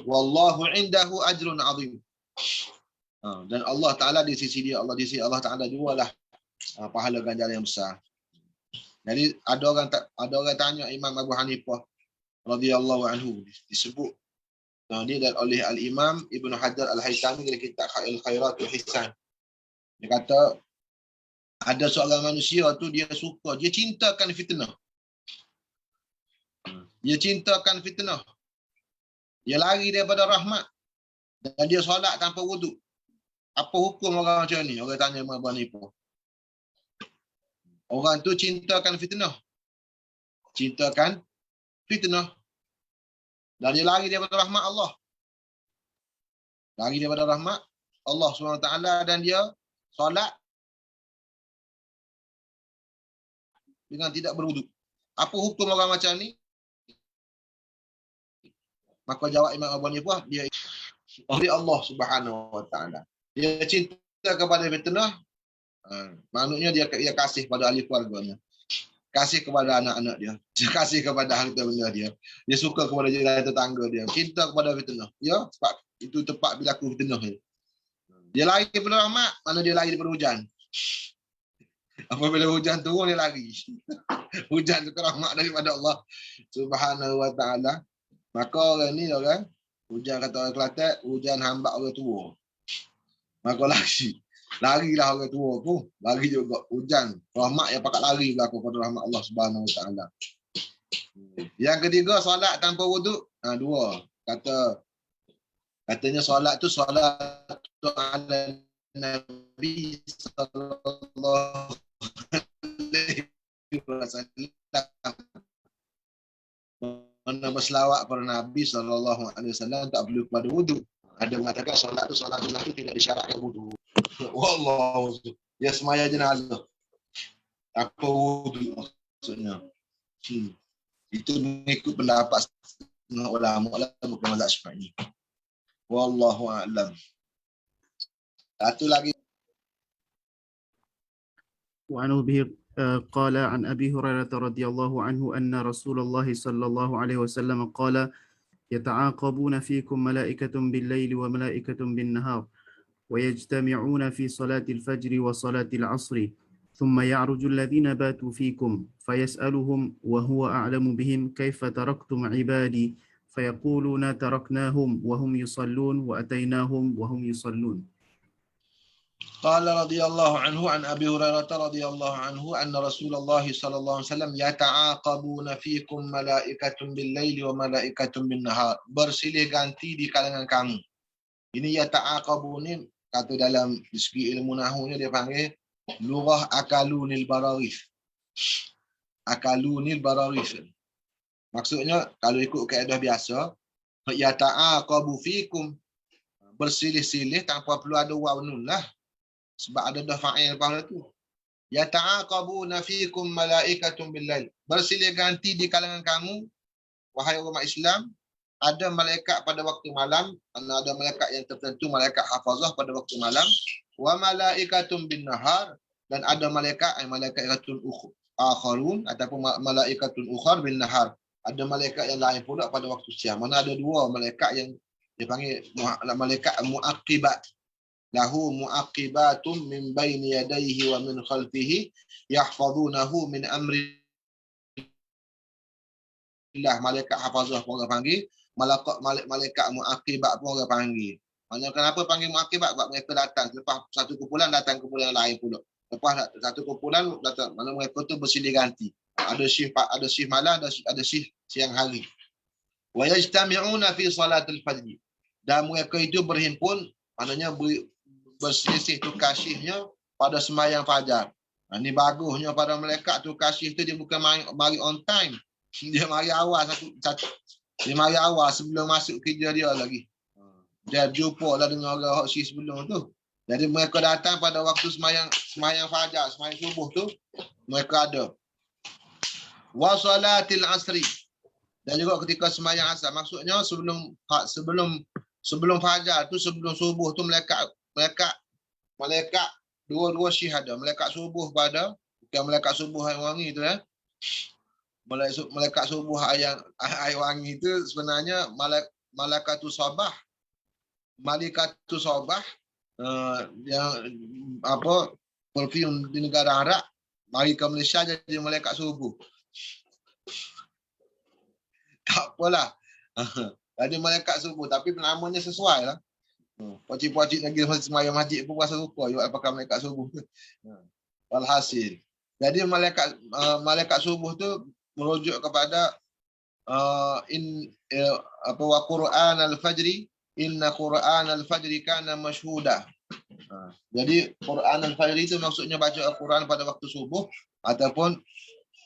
wallahu indahu ajrun azim. Dan Allah Ta'ala di sisi dia, di sisi Allah Ta'ala jualah pahala ganjaran yang besar. Jadi ada orang tanya Imam Abu Hanifah radhiyallahu anhu, disebut ni oleh Al-Imam Ibn Hajar Al-Haytami dalam kitab Al-Khairat Al-Hisan. Dia kata ada seorang manusia tu dia cintakan fitnah. Dia cintakan fitnah. Dia lari daripada rahmat dan dia solat tanpa wuduk. Apa hukum orang macam ni? Orang tanya Imam Abu Hanifah. Orang tu cintakan fitnah. Dan dia lari daripada rahmat Allah. Lari daripada rahmat Allah SWT, dan dia solat dengan tidak berwuduk. Apa hukum orang macam ni? Maka jawab Imam Abu Hanifah, dia oleh Allah Subhanahu Wa Taala. Dia cinta kepada fitnah, maknanya dia kasih pada ahli keluarganya. Kasih kepada anak-anak dia. Dia kasih kepada harta benda dia. Dia suka kepada jiran tetangga dia. Cinta kepada fitnah. Ya, sebab itu tempat berlaku fitnah dia. Dia lari daripada rahmat, mana dia lari daripada hujan. Apabila hujan turun, dia lari. Hujan itu rahmat daripada Allah Subhanahu Wa Taala. Maka orang ni orang, hujan kata orang Kelantan, hujan hambak orang tua. Maka larilah orang tua tu, lari juga hujan. Rahmat yang pakat lari berlaku pada rahmat Allah Subhanahu Wa Taala. Yang ketiga, solat tanpa wuduk. Dua. Katanya solat tu solat ala Nabi sallallahu alaihi wasallam. Mana berselawat pada Nabi sallallahu alaihi wasallam tak perlu pada wuduk. Ada mengatakan solat tu tidak disyaratkan wuduk. Wallahu, ya semaya jenazah. Apa wuduk maksudnya? Itu mengikut pendapat setengah ulama lah, bukan mazhab Syafi'i. Wallahu a'lam. Satu lagi. وعنه به قال عن أبي هريرة رضي الله عنه أن رسول الله صلى الله عليه وسلم قال يتعاقبون فيكم ملائكة بالليل وملائكة بالنهار ويجتمعون في صلاة الفجر وصلاة العصر ثم يعرج الذين باتوا فيكم فيسألهم وهو أعلم بهم كيف تركتم عبادي فيقولون تركناهم وهم يصلون وأتيناهم وهم يصلون. قال رضي الله عنه عن أبي هريرة رضي الله عنه أن رسول الله صلى الله عليه وسلم يتعاقبون فيكم ملائكة بالليل وملائكة بالنهار. Bersilih ganti di kalangan kamu. Ini yata'aqabun ni kata dalam segi ilmu nahwu dia panggil lughah akalunil bararif. Akalunil bararif. Maksudnya kalau ikut kaedah biasa, yata'aqabu fikum, bersilih-silih tanpa perlu ada waw nun lah. Sebab ada dah fa'il pada tu. Yata'aqabuna fikum malaikatun bil-lail. Bersilih ganti di kalangan kamu, wahai umat Islam, ada malaikat pada waktu malam, ada malaikat yang tertentu, malaikat hafazah pada waktu malam, wa malaikatun bin-nahar, dan ada malaikatun akharun ataupun malaikatun ukhar bin-nahar. Ada malaikat yang lain pula pada waktu siang. Mana ada dua malaikat yang dipanggil malaikat muaqibat. Lahu muaqibatun min baini yadayhi wa min khalfihi yahfazunahu min amri Allah. Malaikat hafazah pun orang panggil, malaikat muaqibat pun orang panggil. Mana kenapa panggil muaqibat? Sebab mereka datang selepas satu kumpulan datang kumpulan lain pula. Lepas satu kumpulan datang, mana mereka tu bersilih ganti. Ada shift malam, ada shift siang hari. Wa yajtami'una fi salatil fajr. Dan mereka itu berhimpun, maknanya berselisih tukar shiftnya pada sembahyang fajar. Ini bagusnya pada malaikat tukar shift tu, dia bukan mari on time. Dia mari awal dia mari awal sebelum masuk kerja dia lagi. Dia jumpa lah dengan orang hot shift sebelum tu. Jadi mereka datang pada waktu sembahyang fajar, sembahyang subuh tu mereka ada. Wa salatil asri. Dan juga ketika sembahyang asar, maksudnya sebelum fajar tu, sebelum subuh tu malaikat dua shift ada. Malaikat subuh pada, bukan malaikat subuh air wangi tu ya. Malaikat subuh air wangi itu sebenarnya malaikatus sabah. Malaikatus sabah yang perfume di negara Arab mari ke Malaysia jadi malaikat subuh. Tak apalah. Jadi malaikat subuh tapi namanya sesuai lah. Pocik-pocik lagi masa sembahyang masjid pun rasa rupa juga pakai malaikat subuh tu. Walhasil. Jadi malaikat subuh tu merujuk kepada wa Qur'an al-fajri inna Qur'an al-fajri kana mashhuda. Jadi Qur'an al-fajri itu maksudnya baca Al-Quran pada waktu subuh ataupun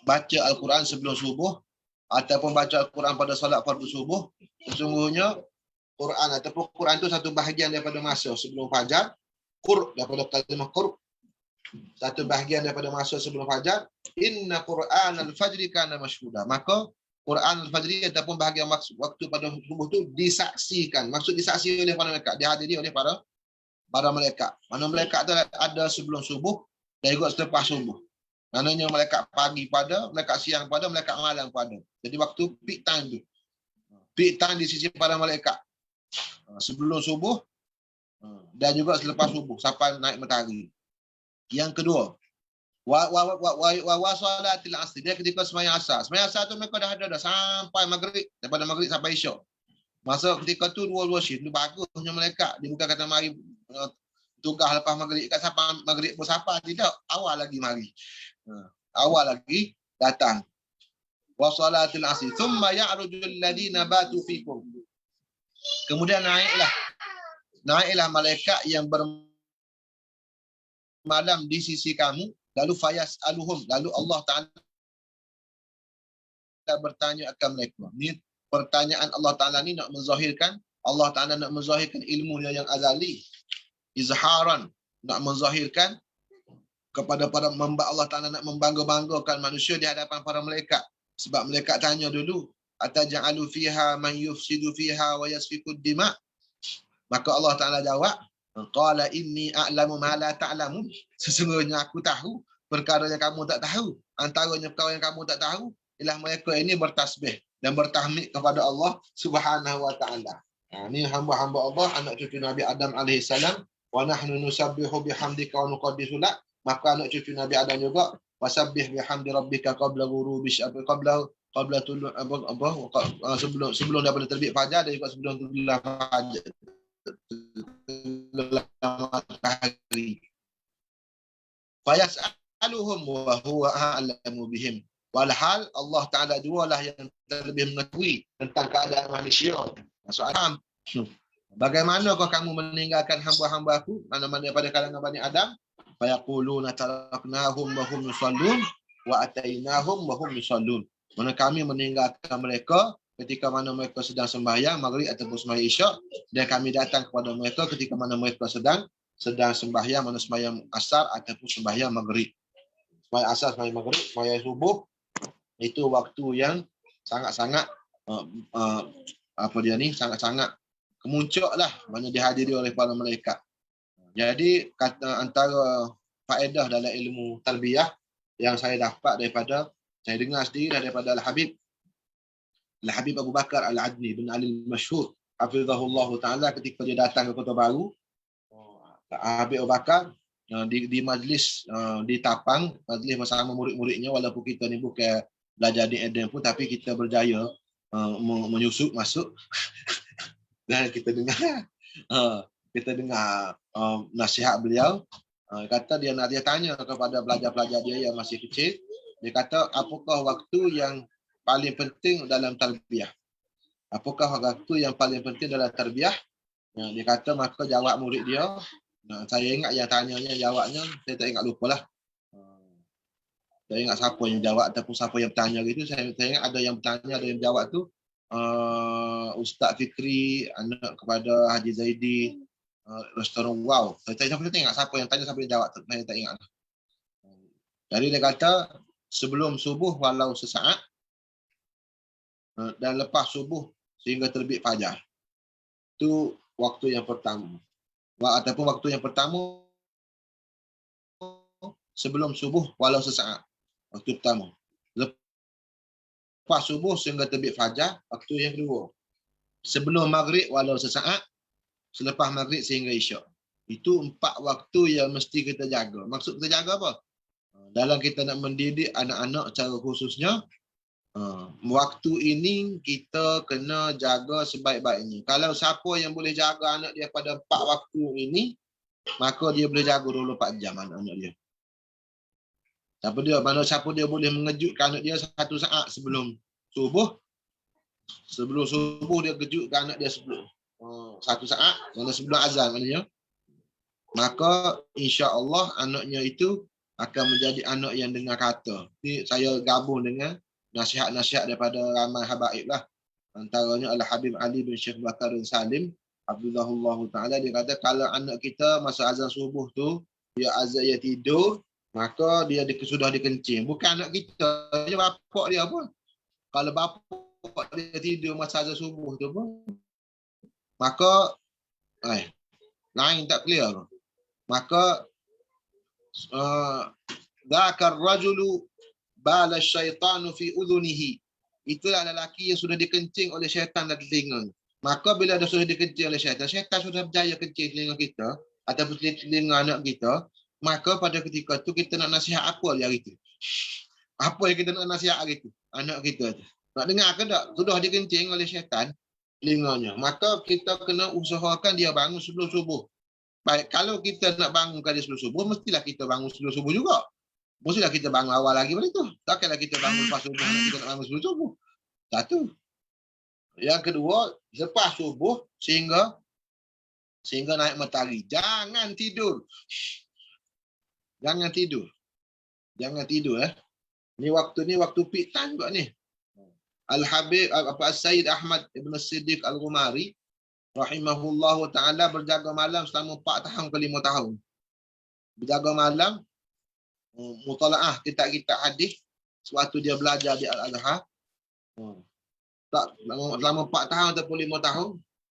baca Al-Quran sebelum subuh ataupun baca Al-Quran pada solat fardu subuh. Sesungguhnya Quran ataupun Quran itu satu bahagian daripada masa sebelum fajar. Qur daripada kalimah qur satu bahagian daripada masa sebelum fajar, inna Qur'an al-fajri kana mashhuda. Maka Quran al-fajri ataupun bahagian waktu pada subuh tu disaksikan. Maksud disaksi oleh para malaikat, dihadiri oleh para malaikat. Mana malaikat tu ada sebelum subuh dan juga selepas subuh. Maknanya malaikat pagi pada, malaikat siang pada, malaikat malam pada. Jadi waktu peak time tu. Peak time di sisi para malaikat. Sebelum subuh dan juga selepas subuh sampai naik matahari. Yang kedua, wa salatil asr. Dia ketika sembahyang asar. Sembahyang asar tu mereka dah ada sampai maghrib, daripada maghrib sampai isyak. Masa ketika tu dua shift. Itu bagusnya malaikat. Dia bukan kata mari tugas lepas maghrib kat sampai maghrib pun sampai, tidak, awal lagi mari. Awal lagi datang. Wa salatil asr. Thumma ya'rujul ladina batu fikum. Kemudian naiklah malaikat yang bermalam di sisi kamu, lalu fayas aluhum, lalu Allah Ta'ala bertanya akan mereka. Ini pertanyaan Allah Ta'ala ni nak menzahirkan, Allah Ta'ala nak menzahirkan ilmu yang azali, izharan, nak menzahirkan kepada para hamba Allah Ta'ala, nak membangga-banggakan manusia di hadapan para malaikat. Sebab malaikat tanya dulu, ataj'alu fiha man yufsidu fiha wa yasfiku dima'. Maka Allah Ta'ala jawab, qala inni a'lamu ma la ta'lamun. Sesungguhnya aku tahu perkara yang kamu tak tahu. Antaranya perkara yang kamu tak tahu ialah mereka ini bertasbih dan bertahmid kepada Allah Subhanahu wa Ta'ala. Ini hamba-hamba Allah, anak cucu Nabi Adam alaihissalam. Wa nahnu nusabbihu bihamdika wa nuqaddisu lak. Maka anak cucu Nabi Adam juga, wasabbih bihamdi rabbika qabla ghurubi syamsi, qabla tulu sebelum daripada terbit fajar dan juga sebelum tenggelam fajar. Matahari. Fayas'aluhum wa huwa a'lamu bihim. Walhal Allah Ta'ala jualah yang terlebih mengetahui tentang keadaan manusia. Soalan, bagaimana kau kamu meninggalkan hamba-hamba aku, mana-mana daripada kalangan Bani Adam? Fayaquluna taraknahum wa hum yusallun wa atainahum wa hum yusallun. Mana kami meninggalkan mereka ketika mana mereka sedang sembahyang maghrib ataupun sembahyang isyak, dan kami datang kepada mereka ketika mana mereka sedang sembahyang, mana sembahyang asar ataupun sembahyang maghrib. Sembahyang asar, sembahyang maghrib, sembahyang subuh, itu waktu yang sangat-sangat sangat-sangat kemuncaklah, mana dihadiri oleh para malaikat. Jadi antara faedah dalam ilmu tarbiyah yang saya dapat daripada, saya dengar sendiri daripada Al-Habib Abu Bakar Al-Adni bin Ali Al-Mashhur hafizahullah Ta'ala, ketika dia datang ke Kota Baru, Habib Abu Bakar di majlis, di tapang majlis bersama murid-muridnya, walaupun kita ni bukan belajar di Eden pun, tapi kita berjaya menyusup masuk dan kita dengar nasihat beliau. Kata dia tanya kepada pelajar-pelajar dia yang masih kecil, dia kata, apakah waktu yang paling penting dalam tarbiyah? Apakah waktu yang paling penting dalam tarbiyah? Dia kata, maka jawab murid dia, saya ingat yang tanyanya, jawabnya saya tak ingat, lupalah. Saya ingat siapa yang jawab ataupun siapa yang bertanya gitu. Saya ingat ada yang bertanya, ada yang jawab tu Ustaz Fikri, anak kepada Haji Zaidi, restoran Wow. Saya tak ingat siapa yang tanya, siapa yang jawab tu, saya tak ingat. Jadi dia kata, sebelum subuh walau sesaat, dan lepas subuh sehingga terbit fajar. Itu waktu yang pertama. Ataupun waktu yang pertama sebelum subuh walau sesaat. Waktu pertama. Lepas subuh sehingga terbit fajar, waktu yang kedua. Sebelum maghrib walau sesaat, selepas maghrib sehingga isyak. Itu 4 waktu yang mesti kita jaga. Maksud kita jaga apa? Dalam kita nak mendidik anak-anak secara khususnya, waktu ini kita kena jaga sebaik-baiknya. Kalau siapa yang boleh jaga anak dia pada 4 waktu ini, maka dia boleh jaga 24 jam anak dia. Siapa dia boleh mengejutkan anak dia 1 saat sebelum subuh. Sebelum subuh dia kejutkan anak dia 1 saat, mana sebelum azan maknanya. Maka insya-Allah anaknya itu akan menjadi anak yang dengar kata. Ini saya gabung dengan nasihat-nasihat daripada ramai habaib lah. Antaranya Al-Habib Ali bin Syekh Bakar bin Salim hafizahullah Ta'ala, dia kata kalau anak kita masa azan subuh tu dia azan dia tidur, maka dia sudah dikencing. Bukan anak kita, dia bapak dia pun. Kalau bapak dia tidur masa azan subuh tu pun, maka lain tak clear. Maka dzakar rajulu bala syaitanu fi udhunihi. Itulah lelaki yang sudah dikencing oleh syaitan dalam telinga. Maka bila dah sudah dikencing oleh syaitan, syaitan sudah berjaya kencing telinga kita ataupun telinga anak kita, maka pada ketika tu kita nak nasihat apa hari itu? Apa yang kita nak nasihat hari itu? Anak kita tu. Nak dengar ke tak? Sudah dikencing oleh syaitan telinganya. Maka kita kena usahakan dia bangun sebelum subuh. Baik, kalau kita nak bangunkan dia sebelum subuh, mestilah kita bangun sebelum subuh juga. Mestilah kita bangun awal lagi pada itu. Takkanlah kita bangun lepas subuh, kita nak bangun sebelum subuh. Satu. Yang kedua, lepas subuh sehingga naik matahari. Jangan tidur. Jangan tidur. Jangan tidur Ni waktu peak time juga ni. Al-Habib As-Sayyid Ahmad Ibn Siddiq Al-Ghumari rahimahullahu ta'ala berjaga malam selama 4 tahun ke 5 tahun. Berjaga malam mutalaah kitab-kitab hadis sewaktu dia belajar di Al-Azhar. Selama 4 tahun ataupun 5 tahun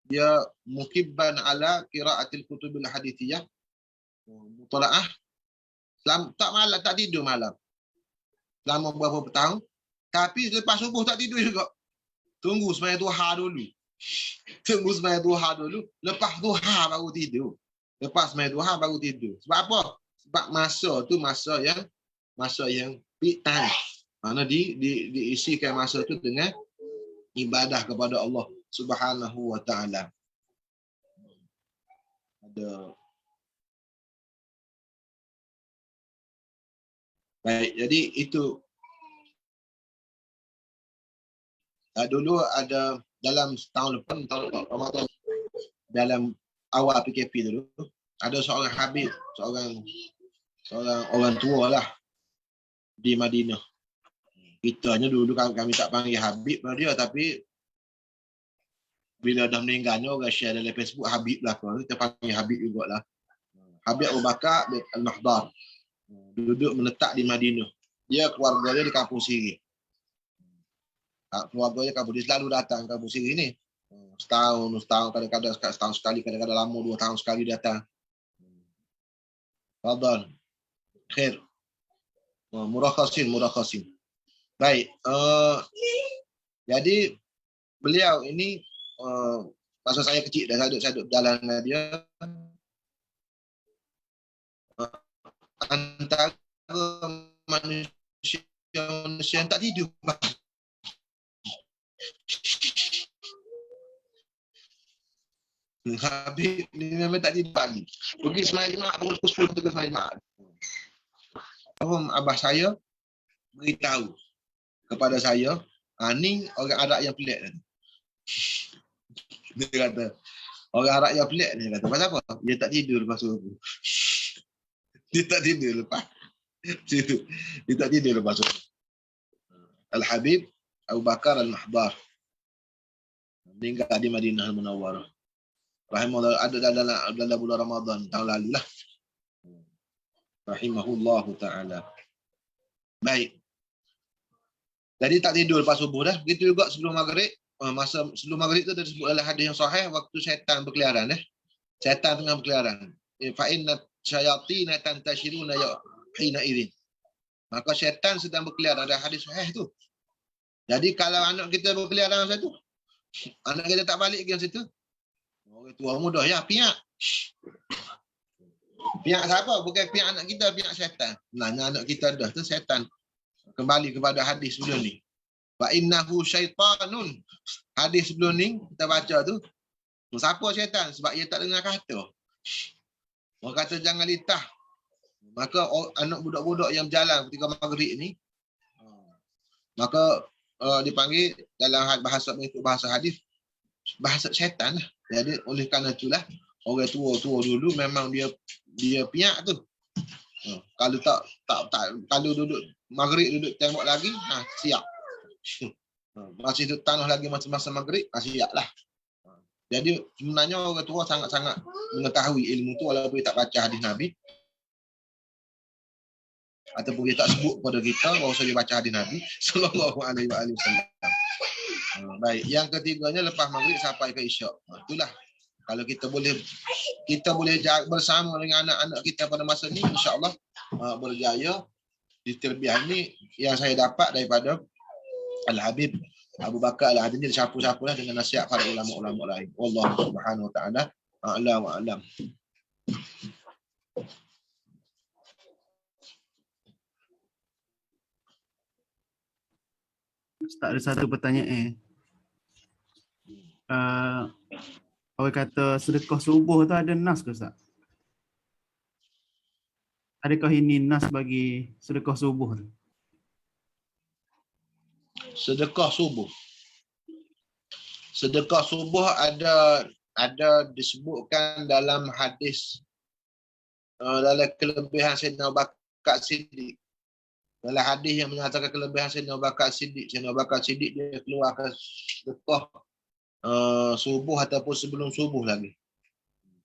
dia mukibban ala qiraatil kutubil hadithiyah. Mutalaah tak malam, tak tidur malam. Selama beberapa tahun. Tapi lepas subuh tak tidur juga. Tunggu sembahyang duha dulu. Tunggu sembahyang duha dulu. Lepas duha baru tidur. Lepas sembahyang duha baru tidur. Sebab apa? Sebab masa yang peak time. Mana diisikan masa tu dengan ibadah kepada Allah Subhanahu wa ta'ala. Baik, jadi itu dulu ada dalam tahun depan, tahun Ramadan, dalam awal PKP dulu, ada seorang habib, seorang orang tua lah di Madinah. Kita hanya dulu kami tak panggil habib pada dia, tapi bila dah meninggalnya orang share dalam Facebook habib lah, kita panggil habib jugalah. Habib Abu Bakar Al-Mahdar, duduk menetap di Madinah. Dia keluarga dia di kampung Siri. Keluarga dia kampung, dia selalu datang ke kampung Siri ni. Setahun, kadang-kadang setahun sekali, kadang-kadang lama 2 tahun sekali datang. Fadal. Khair. Murakhasin. Baik. Jadi beliau ini masa saya kecil dah saya duduk berjalan dengan dia. Antara manusia yang tak tidur. Habib ni memang tak tidur pagi. Pergi sembahyang Jumaat pukul 10 tu ke sembahyang Jumaat. Abah saya beritahu kepada saya, ni orang Arab yang pelik tadi. Dia kata, orang Arab yang pelik ni kata, pasal apa? Dia tak tidur lepas subuh. Dia tak tidur lepas. Dia tak tidur lepas subuh. Al-Habib Abu Bakar Al-Mahdar meninggal di Madinah Al-Munawwarah. Rahimahullah, ada dalam bulan Ramadan tahun lalu lah. Rahimahullahu ta'ala. Baik. Jadi tak tidur lepas subuh dah. Begitu juga sebelum maghrib. Masa sebelum maghrib tu ada disebut dalam hadis yang sahih, waktu syaitan berkeliaran. Syaitan tengah berkeliaran. Fa inna syayatina tantashiruna hina idzin. Maka syaitan sedang berkeliaran. Ada hadis sahih tu. Jadi kalau anak kita berkeliaran masa tu, anak kita tak balik ke situ, orang tua mudah ya piak. Piak siapa? Bukan piak anak kita, piak syaitan. Nanya anak kita dah tu syaitan. Kembali kepada hadis sebelum ni. Wa innahu syaitanun. Hadis sebelum ni kita baca tu. Siapa syaitan? Sebab ia tak dengar kata. Orang kata jangan litah. Maka anak budak-budak yang berjalan ketika maghrib ni, maka dipanggil dalam bahasa hadis bahasa syaitan lah. Jadi oleh kerana itulah orang tua dulu memang dia piak tu. Kalau tak kalau duduk maghrib duduk tengok lagi, siap. Masih duduk tanah lagi masa maghrib, siaplah. Jadi sebenarnya orang tua sangat-sangat mengetahui ilmu tu walaupun tak baca hadis Nabi. ataupun dia tak sebut pada kita, baru saja baca hadis Nabi sallallahu alaihi wasallam. Baik, yang ketiganya lepas maghrib sampai ke isyak. Itulah kalau kita boleh bersama dengan anak-anak kita pada masa ni, insya-Allah berjaya. Di terbiah ni yang saya dapat daripada Al-Habib Abu Bakar Al-Adini, siapa-siapalah dengan nasihat para ulama-ulama lain. Wallahu subhanahu wa ta'ala a'lam wa a'lam. Ustaz, ada satu pertanyaan. Orang kata sedekah subuh tu ada nas ke Ustaz? Adakah ini nas bagi sedekah subuh tu? Sedekah subuh. Sedekah subuh ada disebutkan dalam hadis dalam kelebihan Sayyidina Abu Bakar Siddiq. Dalam hadis yang menyatakan kelebihan Sayyidina Abu Bakar Siddiq, Sayyidina Abu Bakar Siddiq dia keluarkan sedekah subuh ataupun sebelum subuh lagi.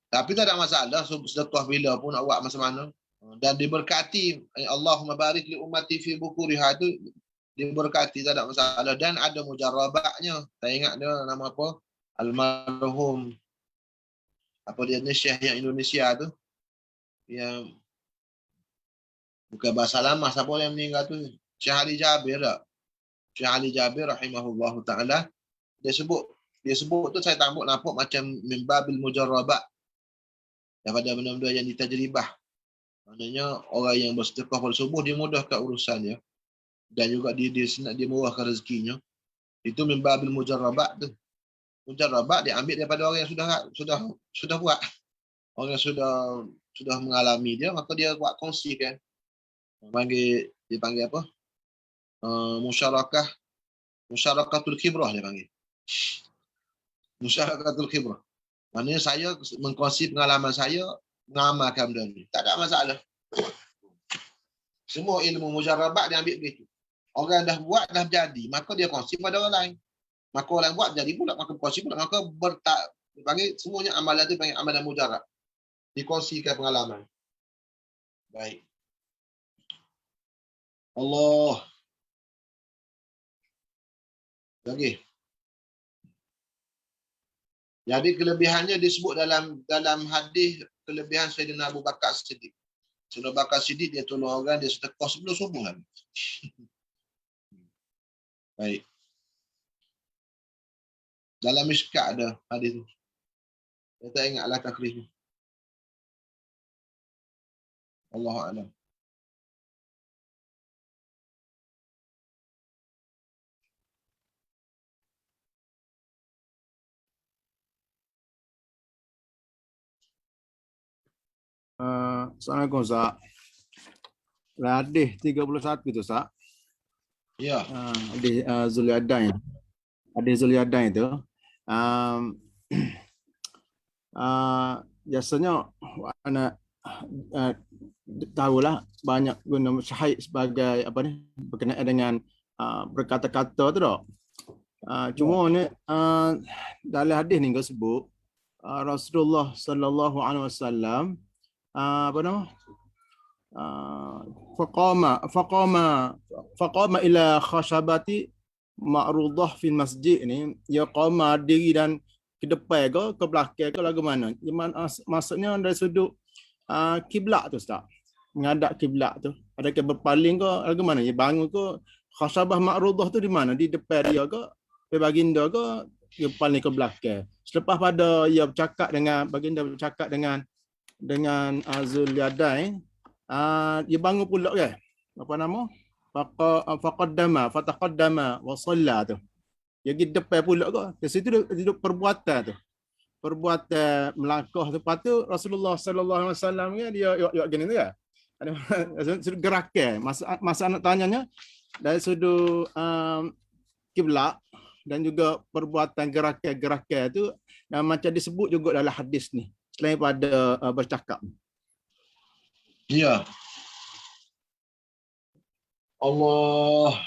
Tapi tak ada masalah sedekah bila pun nak buat masa mana. Dan diberkati, Allahumma barik li ummati fi bukuriha, tu diberkati, tak ada masalah. Dan ada mujarabaknya. Saya ingat dia nama apa? Almarhum apa dia ni, Syekh yang Indonesia tu, yang bukan bahasa lama, siapa yang meninggal tu, Syekh Ali Jabir tak? Syekh Ali Jabir rahimahullahu ta'ala, dia sebut tu saya nampak macam mimbabil mujarabak, daripada benda-benda yang ditajribah. Maknanya orang yang bersedekah pada subuh dia mudahkan urusannya, dan juga dia murahkan rezekinya. Itu mimbabil mujarabak tu. Mujarabak dia ambil daripada orang yang sudah buat. Orang yang sudah mengalami dia, maka dia buat kongsi kan. Dia panggil apa? Musyarakahul khibrah dia panggil. Musyarakahul khibrah. Maknanya saya mengkongsi pengalaman saya mengamalkan benda ni. Tak ada masalah. Semua ilmu mujarabak dia ambil begitu. Orang dah buat, dah jadi, maka dia kongsi pada orang lain. Maka orang buat jadi pula, maka kongsi pula, maka dipanggil semuanya amalan tu panggil amalan mujarab. Dikongsikan pengalaman. Baik. Allah. Lagi. Jadi kelebihannya disebut dalam hadis kelebihan Sayyidina Abu Bakar Siddiq. Sayyidina Abu Bakar Siddiq dia tolong orang, dia sedekah sebelum subuh kan. Baik. Dalam Mishkat ada hadis tu. Saya tak ingatlah takrifnya. Allahu a'lam. Assalamualaikum Ustaz. Hadis 31 tu Ustaz. Ya. Hadis Zuliadain. Hadis Zuliadain tu. Biasanya anak tahulah banyak guna syahid sebagai apa ni, berkenaan dengan berkata-kata tu tak. Cuma ni dalam hadis ni kau sebut Rasulullah sallallahu alaihi wasallam apa nama? Faqama ila khashabati ma'rudah fil masjid ni, dia qama diri dan ke depan ke belakang ke lagu mana? Maksudnya dari sudut kiblat tu Ustaz. Menghadap kiblat tu. Adakah berpaling ke lagu mana? Dia bangun ke khashabah ma'rudah tu di mana? Di depan dia ke? Di baginda ke? Dia paling ke belakang. Selepas pada ia bercakap dengan baginda, bercakap dengan Zuliadain, dia bangun pula kan? Apa nama? Fataqaddama wa shalla tu. Dia pergi depan pula ke? Di situ dia perbuatan tu. Perbuatan melangkah tu. Lepas tu Rasulullah sallallahu alaihi wasallam dia gini tu kan? Ada sudut gerakan. Masa anak tanyanya dari sudut kiblat dan juga perbuatan gerakan tu, dan macam disebut juga dalam hadis ni. Selain pada bercakap. Ya. Allah.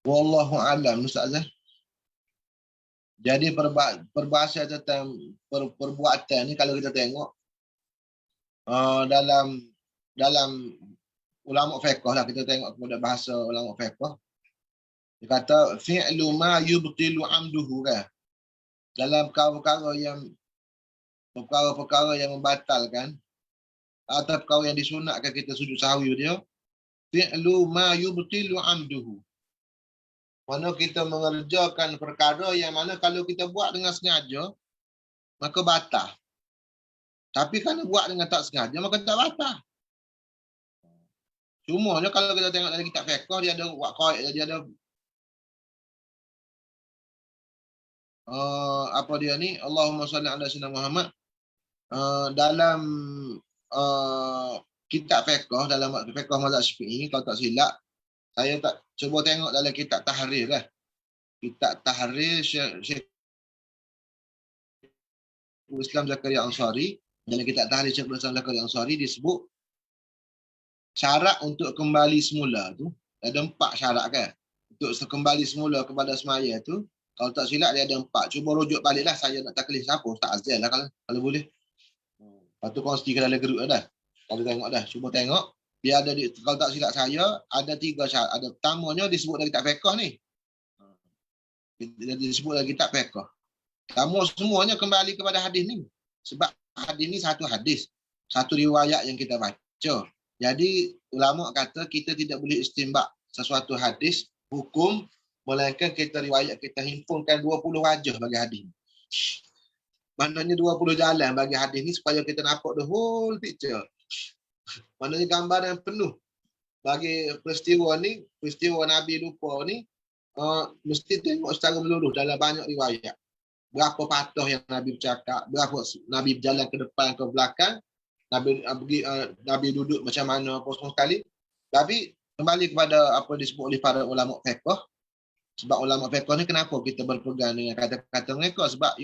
Wallahu a'lam Ustaz. Jadi perbahasan tentang perbuatan ni, kalau kita tengok dalam ulama fiqh lah, kita tengok kepada bahasa ulama fiqh. Dia kata fi'lu ma yubtilu amduhu kan. Dalam perkara-perkara yang membatalkan atau perkara yang disunatkan kita sujud sahwi dia, fi'lu ma yubtilu amduhu. Mana kita mengerjakan perkara yang mana kalau kita buat dengan sengaja maka batal. Tapi kalau buat dengan tak sengaja maka tak batal. Cumanya kalau kita tengok dalam kitab fiqh dia ada waqai', dia ada apa dia ni, Allahumma salli ala sayyidina Muhammad, dalam kitab fiqh, dalam fiqh mazhab Syafi'i kalau tak silap, saya tak cuba tengok dalam kitab Tahrir lah. Kitab Tahrir Syekh Islam Zakaria Ansari, dalam kitab Tahrir Syekh Islam Zakaria Ansari disebut syarat untuk kembali semula tu ada 4 syarat kan. Untuk kembali semula kepada semaya tu, kalau tak silap dia ada 4. Cuba rujuk baliklah, saya nak taklif siapa, Ustaz Azzail lah kalau boleh. Lepas tu kongsi ke dalam grup dah. Kalau tengok dah, cuba tengok. Dia ada kalau tak silap saya ada 3 syarat. Ada pertamanya disebut dalam kitab fiqh ni. Dia disebut dalam kitab fiqh. Semuanya kembali kepada hadis ni. Sebab hadis ni satu hadis, satu riwayat yang kita baca. Jadi ulama kata kita tidak boleh istinbat sesuatu hadis hukum melainkan kita riwayat, kita himpunkan 20 wajah bagi hadis. Maknanya 20 jalan bagi hadis ni supaya kita nampak the whole picture. Maknanya gambaran penuh bagi peristiwa ni, peristiwa Nabi lupa ni, mesti tengok secara menyeluruh dalam banyak riwayat. Berapa patah yang Nabi bercakap, berapa Nabi berjalan ke depan ke belakang, Nabi duduk macam mana apa semua sekali. Tapi kembali kepada apa disebut oleh para ulama fiqh. Sebab ulama fiqh ni kenapa kita berpegang dengan kata-kata mereka? Sebab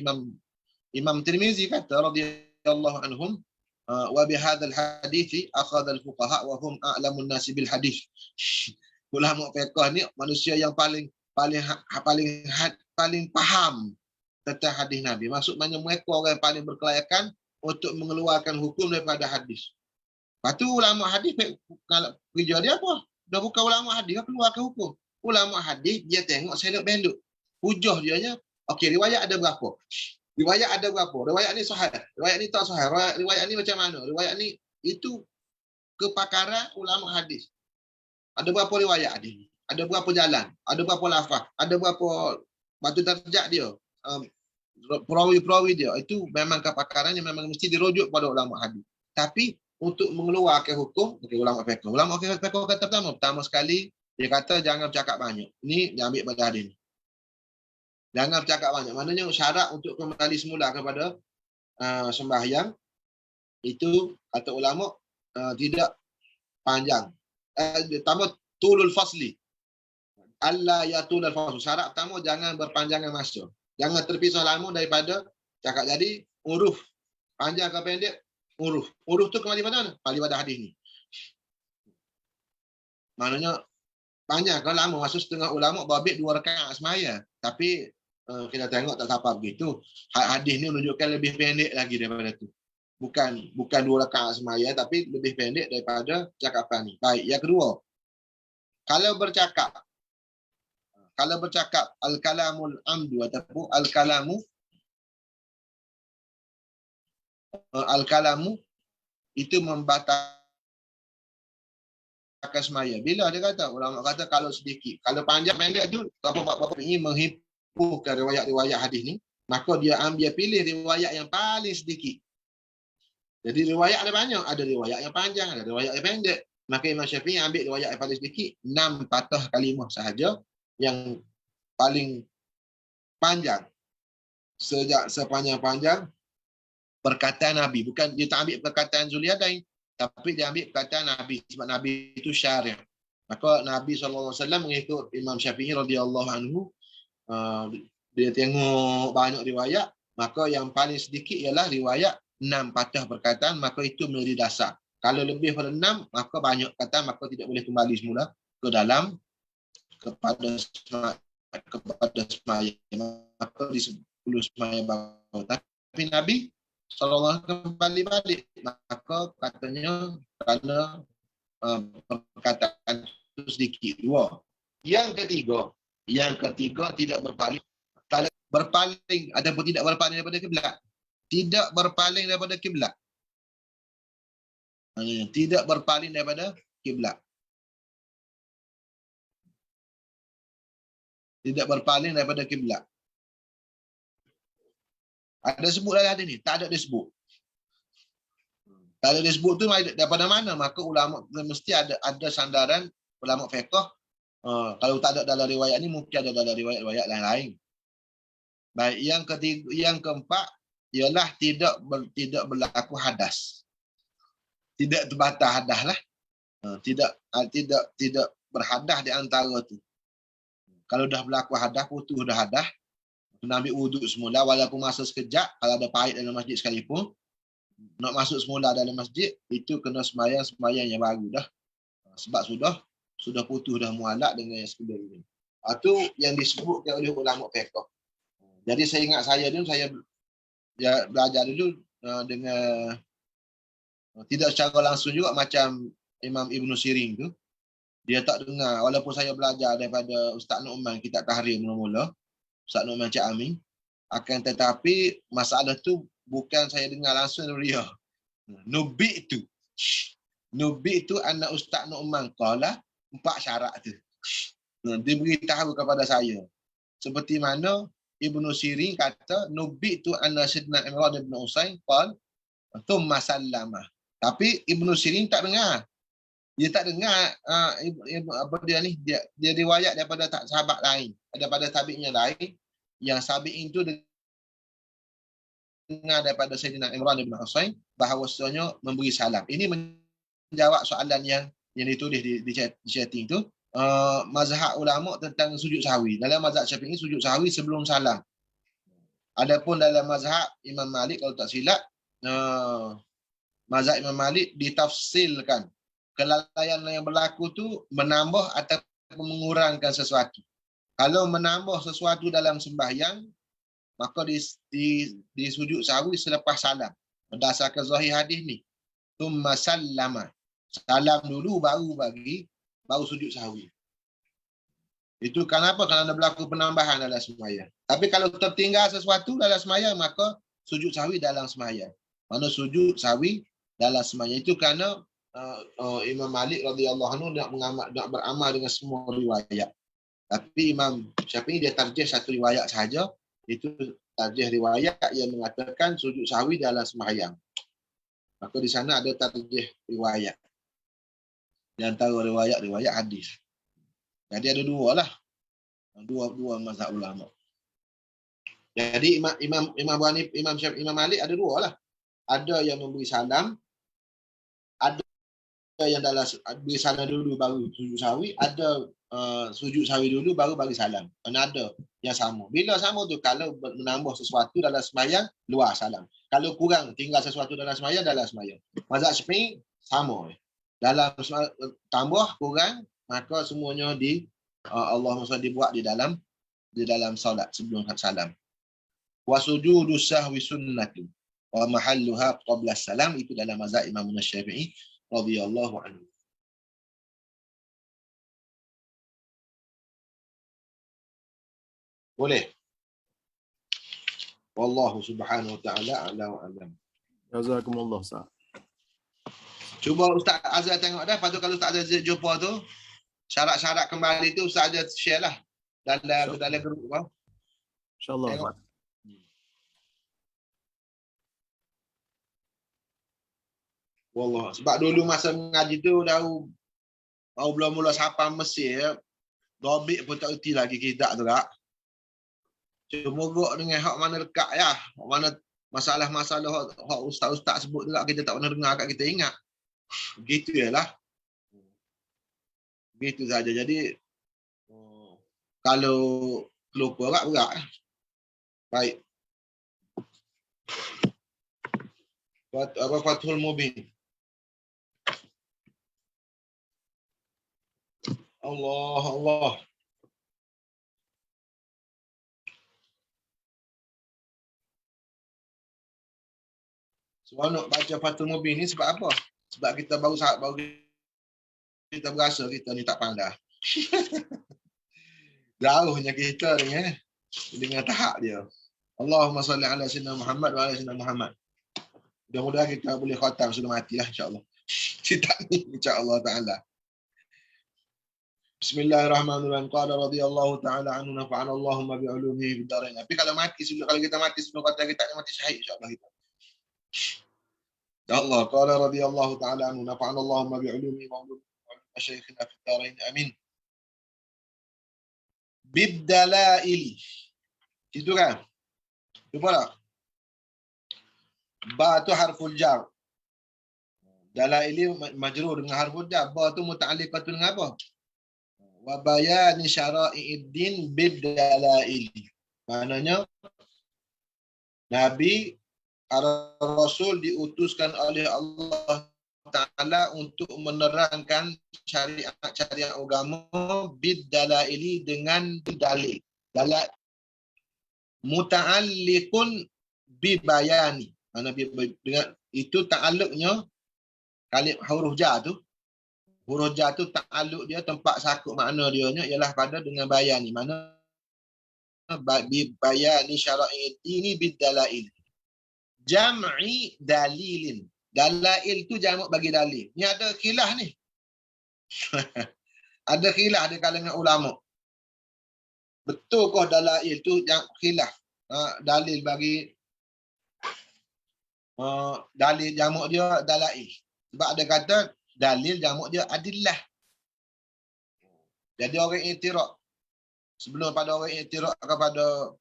Imam Tirmizi kata radhiyallahu anhum, wa bihadzal hadithi akhadha al-fuqaha wa hum a'lamun nasi bil hadis. Ulama fiqh ni manusia yang paling faham tentang hadis Nabi. Maksudnya mereka orang yang paling berkelayakan untuk mengeluarkan hukum daripada hadis. Lepas tu ulama hadis kerja dia apa? Dah bukan ulama hadis, dia keluarkan hukum. Ulama hadis dia tengok selok belok. Hujah dia nya, okey, riwayat ada berapa? Riwayat ada berapa? Riwayat ni sahih, riwayat ni tak sahih, riwayat ni macam mana? Riwayat ni itu kepakaran ulama hadis. Ada berapa riwayat hadis ni? Ada berapa jalan? Ada berapa lafaz? Ada berapa batu darjat dia? Perawi-perawi dia, itu memang kepakarannya memang mesti dirujuk pada ulama hadis. Tapi untuk mengeluarkan hukum, ulama fiqh. Ulama fiqh kata pertama sekali dia kata jangan bercakap banyak. Ini dia ambil pada hadis ni. Jangan bercakap banyak. Maknanya syarat untuk kembali semula kepada sembahyang itu kata ulama tidak panjang. Pertama tulul fasli. Allah yatul al-fasl. Syarat pertama jangan berpanjangan masa. Jangan terpisah lama daripada cakap. Jadi huruf panjang ke pendek, huruf tu kembali pada mana? Kembali pada hadis ni. Maknanya panjang ke lama, maksud setengah ulama babit 2 rakaat semaya. Tapi kita tengok tak sampai begitu. Hadis ni menunjukkan lebih pendek lagi daripada tu. Bukan 2 rakaat semaya tapi lebih pendek daripada cakapan ni. Baik, yang kedua. Kalau bercakap al-kalamul amdu ataupun al-kalamu itu membatalkan semaya. Bila dia kata, ulama kata kalau sedikit, kalau panjang pendek tu apa ini menghimpunkan riwayat-riwayat hadis ni, maka dia pilih riwayat yang paling sedikit. Jadi riwayat ada banyak, ada riwayat yang panjang, ada riwayat yang pendek. Maka Imam Syafi'i ambil riwayat yang paling sedikit, 6 patah kalimah sahaja yang paling panjang. Sepanjang-panjang perkataan Nabi. Bukan dia tak ambil perkataan Zuliadain, tapi dia ambil perkataan Nabi. Sebab Nabi itu syarih. Maka Nabi SAW mengikut Imam Syafi'i radhiyallahu anhu, dia tengok banyak riwayat, maka yang paling sedikit ialah riwayat 6 patah perkataan, maka itu menjadi dasar. Kalau lebih pada 6, maka banyak kata, maka tidak boleh kembali semula ke dalam kepada semaya. Maka di 10 semaya baru. Tapi Nabi sallallahu kembali balik, maka katanya kerana perkataan itu sedikit. Dua. Yang ketiga tidak berpaling. Berpaling ataupun tidak berpaling daripada kiblat. Tidak berpaling daripada kiblat. Tidak berpaling daripada kiblat. Tidak berpaling daripada kiblat. Ada sebut dalam hadis ni? Tak ada disebut. Tak ada disebut tu daripada mana? Maka ulama mesti ada sandaran ulama fiqh. Kalau tak ada dalam riwayat ni, mungkin ada dalam riwayat-riwayat lain-lain. Baik, yang keempat ialah tidak berlaku hadas. Tidak terbatas hadas lah. Tidak berhadas di antara tu. Kalau dah berlaku hadas, putus dah hadas, kena ambil wuduk semula walaupun masa sekejap. Kalau ada pahit dalam masjid sekalipun, nak masuk semula dalam masjid, itu kena sembahyang yang baru dah. Sebab sudah putus dah mualak dengan yang sebelum ini. Itu yang disebutkan oleh ulama fiqh. Jadi saya ingat saya belajar dulu dengan tidak secara langsung juga macam Imam Ibn Sirin tu. Dia tak dengar, walaupun saya belajar daripada Ustaz Nu'man kitab Tahrir mula-mula, Ustaz Nu'man Cik Amin, akan tetapi masalah tu bukan saya dengar langsung dari dia. Nubi tu anak Ustaz Nu'man qala 4 syarat tu. Dia beritahu kepada saya. Seperti mana Ibn Sirin kata nubi tu anak Sidna Imran bin Husain qala thumma sallama. Tapi Ibn Sirin tak dengar. Dia tak dengar dia riwayat daripada sahabat lain, daripada tabi'in lain, yang tabi'in itu dengar daripada Sayyidina Imran bin Husain bahawasanya memberi salam. Ini menjawab soalan yang ditulis di chatting tu. Mazhab ulama tentang sujud sahwi. Dalam mazhab Syafi'i sujud sahwi sebelum salam. Adapun dalam mazhab Imam Malik, kalau tak silap, mazhab Imam Malik ditafsilkan kelalaian yang berlaku tu menambah ataupun mengurangkan sesuatu. Kalau menambah sesuatu dalam sembahyang, maka di sujud sahwi selepas salam. Berdasarkan zahir hadis ni. Thumma sallama. Salam dulu baru sujud sahwi. Itu kenapa? Kerana berlaku penambahan dalam sembahyang. Tapi kalau tertinggal sesuatu dalam sembahyang, maka sujud sahwi dalam sembahyang. Mana sujud sahwi dalam sembahyang. Itu kerana Imam Malik radhiyallahu anhu nak beramal dengan semua riwayat. Tapi Imam Syafi'i dia tarjih satu riwayat sahaja. Itu tarjih riwayat yang mengatakan sujud sahwi dalam sembahyang. Maka di sana ada tarjih riwayat. Di antara riwayat hadis. Jadi ada dua lah. Dua mazhab ulama. Jadi Imam Malik ada dua lah. Ada yang memberi salam, ada yang dalam beri salam dulu baru sujud sahwi, ada sujud sahwi dulu baru bagi salam. Ada yang sama. Bila sama tu, kalau menambah sesuatu dalam sembahyang, luar salam. Kalau kurang, tinggal sesuatu dalam sembahyang, dalam sembahyang. Mazhab Syafi'i sama. Dalam tambah, kurang, maka semuanya Allah dibuat di dalam solat sebelum salam. Wa sujudu sahwi sunnatu wa mahalluha qabla salam, itu dalam mazhab Imam Syafi'i radhiyallahu anhu. Boleh. Wallahu subhanahu wa ta'ala a'la wa a'lam. Jazakumullah Ustaz. Cuba Ustaz Azhar tengok dah. Lepas tu kalau Ustaz Azhar jumpa tu, syarat-syarat kembali tu Ustaz Azhar share lah dalam grup bang. InsyaAllah. Tengok. Wallah. Sebab dulu masa mengaji tu baru belum mula sapam Mesir, Dobik pun tak erti lagi kita tu tak. Cuma gok dengan hak mana dekat ya. Hak mana masalah-masalah hak ustaz-ustaz sebut tu tak, kita tak pernah dengar kat kita ingat. Begitu jelah. Begitu saja. Jadi kalau lupa berat. Baik. Fathul Mubin. Allah. Seronok baca Fathul Mubin ni sebab apa? Sebab kita baru kita berasa kita ni tak pandai. Jauhnya kita dengan tahap dia. Allahumma salli ala sayyidina Muhammad wa ala sayyidina Muhammad. Mudah-mudahan kita boleh khatam sudah matilah insya-Allah. Kita ni insya-Allah taala. Bismillahirrahmanirrahim. Qala radhiyallahu taala anhu nafa'ana Allahumma bi ulumihi bid darain. Tapi kalau kita mati sebelum khatam kita tak mati syahid insya-Allah kita. Ya Allah, qala radhiyallahu taala anhu nafa'ana Allahumma bi ulumihi wa masyayikhina fid darain. Amin. Bid dalail. Itu kan? Cuba tak? Ba tu harful jar. Dalaili majrur dengan harful jar. Ba tu muta'alliqatun dengan apa? Wa bayani syara'i'id-din bid dalail. Maknanya Nabi Rasul diutuskan oleh Allah Ta'ala untuk menerangkan syariat agama bid dalaili dengan dalil. Dalil muta'alliqun bi bayani. Mana dengan itu ta'alluqnya kalim huruf jar tu. Huruf jar tu ta'alluq dia tempat sakut makna dia nya ialah pada dengan bayani. Mana bi bayani syara'i ini bid dalail. Jam'i dalilin. Dalail tu jamak bagi dalil. Ni ada khilaf ni. Ada khilaf di kalangan ulama. Betul kah dalail tu yang khilaf? Dalil bagi dalil jamak dia dalail. Sebab ada kata dalil jamak dia adillah. Jadi orang i'tiraf. Sebelum pada orang i'tiraf kepada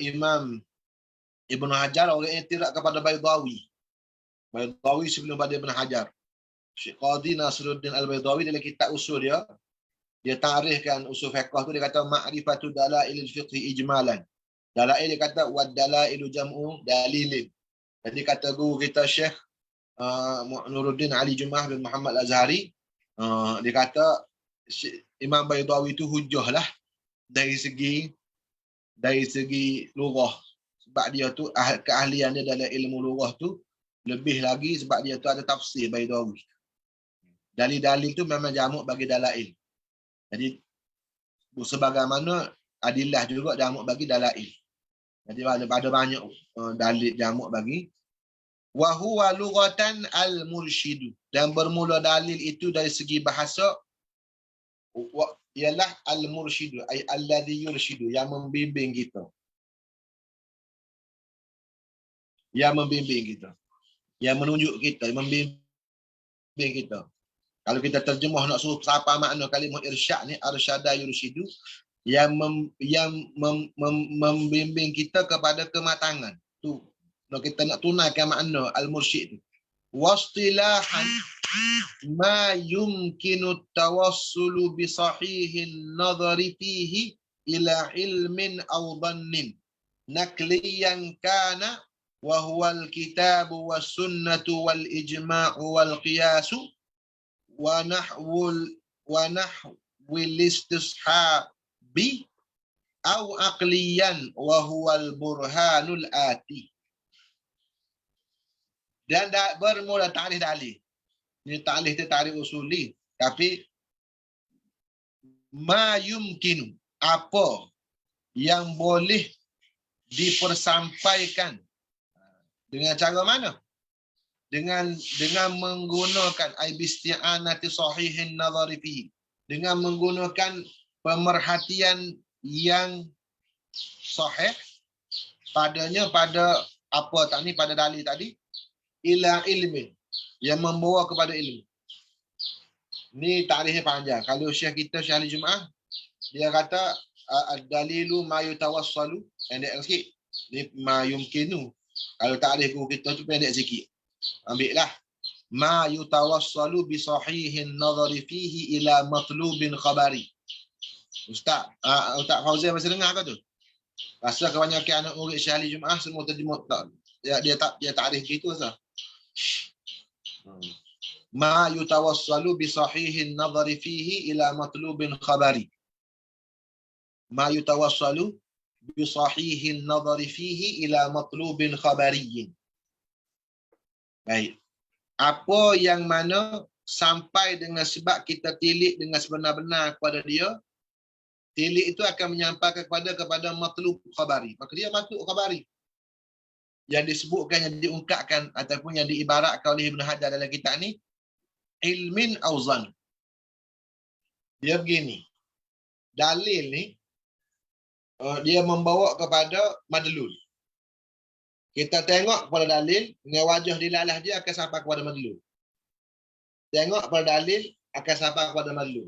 Imam Ibn Hajar, orang i'tiraf kepada Baydawi. Baydawi sebelum pada Ibn Hajar. Syekh Qadhi Nasruddin Al-Baydawi dalam kitab usul dia tarikhkan usul fiqh tu, dia kata ma'rifatu dalailil fiqh ijmalan. Dalail dia kata wad dalailu jam'u dalilin. Jadi kata guru kita Syekh Nuruddin Ali Jumaah bin Muhammad Al-Azhari, dia kata Imam Baydawi itu hujah lah dari segi lughah. Sebab dia tu keahlian dia dalam ilmu lughah tu lebih lagi sebab dia tu ada tafsir Baydawi. Dalil-dalil tu memang jamak bagi dalail. Jadi sebagaimana adillah juga jamak bagi dalail. Jadi ada banyak dalil jamak bagi wa huwa lughatan al-mursyidu, dan bermula dalil itu dari segi bahasa ialah al-mursyidu ay alladhi yursyidu, yang membimbing kita. Yang membimbing kita. Yang menunjuk kita, yang membimbing kita. Kalau kita terjemah nak suruh siapa makna kalimah irsyad ni, arsyada yursyidu, yang membimbing kita kepada kematangan. Tu kalau kita nak tunaikan makna al-mursyid tu. Wastilahan ma yumkinu tawassulu bi sahihin nadhari fihi ila ilmin aw dhannin nakliyan kana wa huwa al-kitabu was sunnatu wal ijma'u wal qiyasu wa nahwil istishabi aw aqliyan wa huwa al-burhanul ati. Dan bermula ta'rif dalil. Ini ta'rif itu ta'rif usuli. Tapi ma yumkinu, apa yang boleh dipersampaikan. Dengan cara mana? Dengan menggunakan aibisti'anati sahihin nadhari fihi. Dengan menggunakan pemerhatian yang sahih padanya, pada apa tadi, pada dalil tadi, ila ilmin, yang membawa kepada ilmu. Ni takrifnya panjang. Kalau syekh kita Syekh Ali Jumaah, dia kata ad-dalilu ma yutawassalu, pendek sikit. Ni ma yumkinu. Kalau takrif guru kita tu pendek sikit. Ambillah ma yutawassalu bi sahihin nadhari fihi ila matlubin khabari. Ustaz Fauzan masih dengar ke tu? Rasa kebanyakan anak murid Syekh Ali Jumaah semua terjemah tak. Dia takrif gitu sah. Ma yutawassalu bi sahihin nadhari fihi ila matlubin khabari. Ma yutawassalu bi sahihin nadhari fihi ila matlubin khabariyin. Baik. Apa yang mana sampai dengan sebab kita tilik dengan sebenar-benar kepada dia, tilik itu akan menyampaikan kepada matlub khabari. Maka dia matlub khabari. Yang disebutkan, yang diungkapkan ataupun yang diibaratkan oleh Ibn Hajar dalam kitab ni, ilmin auzan. Dia begini. Dalil ni, dia membawa kepada madlul. Kita tengok kepada dalil, dengan wajah dilalah dia akan sampai kepada madlul. Tengok kepada dalil, akan sampai kepada madlul.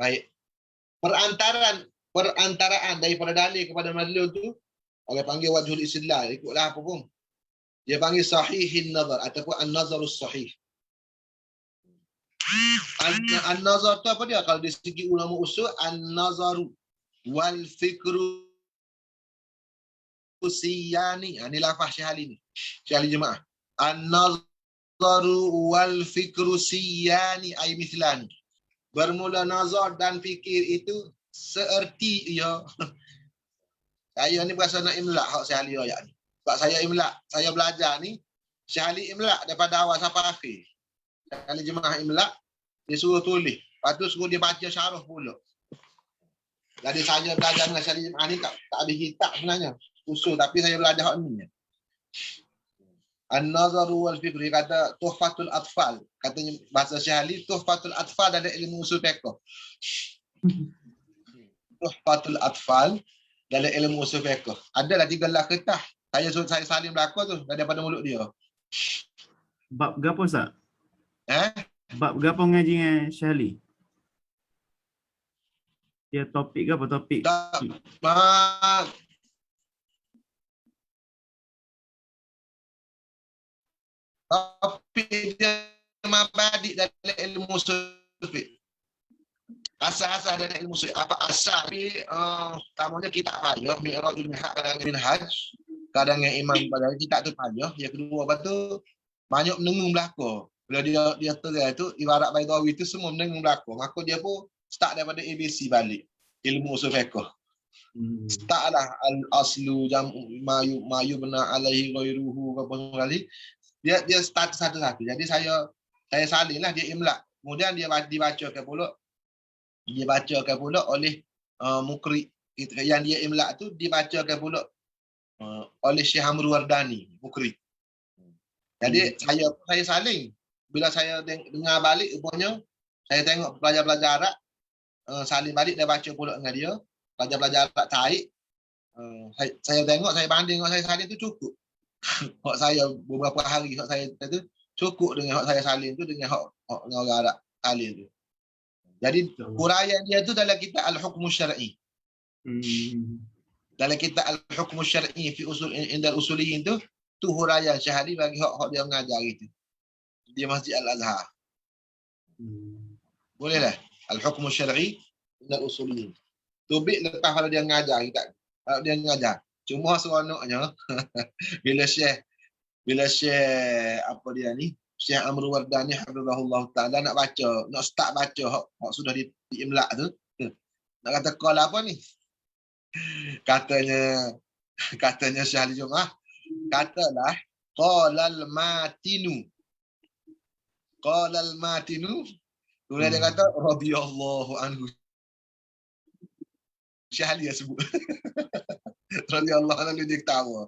Baik. Perantaraan daripada dalil kepada madlul tu, orang panggil wajhul istidlal, ikutlah apa pun. Dia panggil sahihin nazar ataupun an-nazarus sahih. An-nazar tu apa dia? Kalau di segi ulama usul, an-nazaru wal fikru siyani. Ini lafaz Syahli ni. Syahli jemaah. An-nazaru wal fikru siyani ay mithlani. Bermula nazar dan fikir itu seerti ia. Saya ni berasa nak imla' hak Syahli ayat ni. Sebab saya imla', saya belajar ni, Syahli imla' daripada awal sampai akhir. Kalau jemaah imla', dia suruh tulis. Lepas tu suruh dia baca syarah pula. Jadi saya belajar dengan Syahli jemaah ni tak habis kitab sebenarnya. Usul, tapi saya belajar hak ni. An-nazaru wal fikr, kata tuhfatul atfal. Katanya bahasa Syahli, tuhfatul atfal dalam ilmu usul fiqh. Tuhfatul atfal dalam ilmu usul fiqh. Adalah 13 kertas. Saya salin belakang tu daripada mulut dia. Bab gapo Ustaz? Eh? Bab gapo ngaji dengan Syahli? Dia topik gapo topik? Topik dia mabadi dalam ilmu usul fiqh. Asal-asal dalam ilmu usul. Apa asal? Tapi pertamanya kita payah Mi'rajul Minhaj. Kadang yang imam pada kita tu payah. Yang kedua apa tu banyak menengung belakang. Bila dia terai tu ibarat Baidawi tu semua menengung belakang. Maka dia pun start daripada ABC balik. Ilmu usul fiqh. Startlah al-aslu mayu benar alaihi ghairuhu apa semua kali. Dia start satu-satu. Jadi saya salinlah dia imla'. Kemudian dia dibacakan pula oleh mukri. Yang dia imla' tu dibacakan pula oleh Syekh Amru Wardani, mukri. Jadi saya saling. Bila saya dengar balik rupanya saya tengok pelajar-pelajar Arab saling balik dia baca pula dengan dia. Pelajar-pelajar Arab tarik. Saya tengok, saya banding dengan saya salin tu cukup. Hak saya beberapa hari hak saya tu cukup dengan hak saya salin tu dengan hak dengan orang Arab salin tu. Jadi huraian dia tu dalam kitab Al-Hukm Syar'i. Dalam kitab Al-Hukm Syar'i fi usul indal usuliyin tu huraian Syahli bagi hak dia mengajar itu. Di Masjid Al-Azhar. Bolehlah Al-Hukm Syar'i indal usuliyin. Tubik lepas kalau dia mengajar kita. Kalau dia mengajar. Cuma seronoknya bila Syekh apa dia ni, Syekh Amru Wardani hafizahullah taala nak start baca hak sudah diimla' tu. Nak kata qala apa ni? Katanya Syahli Jumaah, katalah qalal matinu. Kemudian dia kata radhiyallahu anhu. Syahli dia sebut. Radhiyallahu anhu dia ketawa.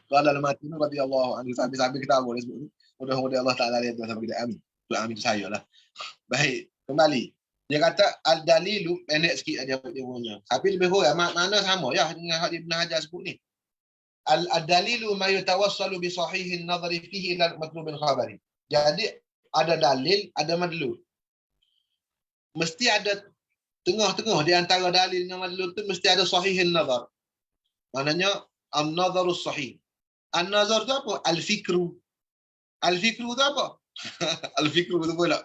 Qalal matinu radhiyallahu anhu sambil ketawa dia sebut. Mudah-mudahan Allah Taala lihat sampai kita amin. Amin saya lah. Baik, kembali. Dia kata al-dalilu pendek sikit dia punya. Tapi lebih kurang makna sama ya dengan hak Ibn Hajar sebut ni. Al-dalilu ma yatawassalu bi sahihin nadhari fihi ila matlubin khabari. Jadi ada dalil, ada madlul. Mesti ada tengah-tengah di antara dalil dengan madlul tu mesti ada sahihin nazar. Maknanya an-nazarus sahih. An-nazar tu apa? Al-fikru. Al-fikru tu apa? Al-fikru tu pula.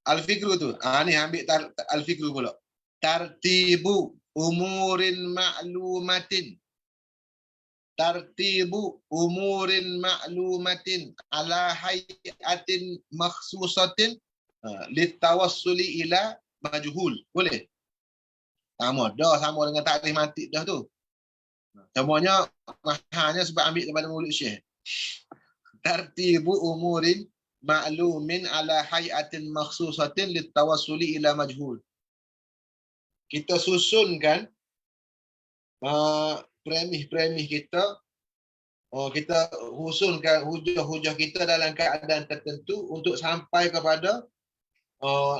Al-fikru tu. Ni ambil al-fikru pula. Tartibu umurin ma'lumatin. Tartibu umurin ma'lumatin ala hayatin makhsusatin litawassuli ila majhul. Boleh? Sama dengan takrif mantik dah tu. Semuanya mahanya sebab ambil daripada mulut Syekh. Tartibu umurin ma'lumin ala hayatin makhsusatin litawassuli ila majhul. Kita susunkan premis-premis kita, kita susunkan hujah-hujah kita dalam keadaan tertentu untuk sampai kepada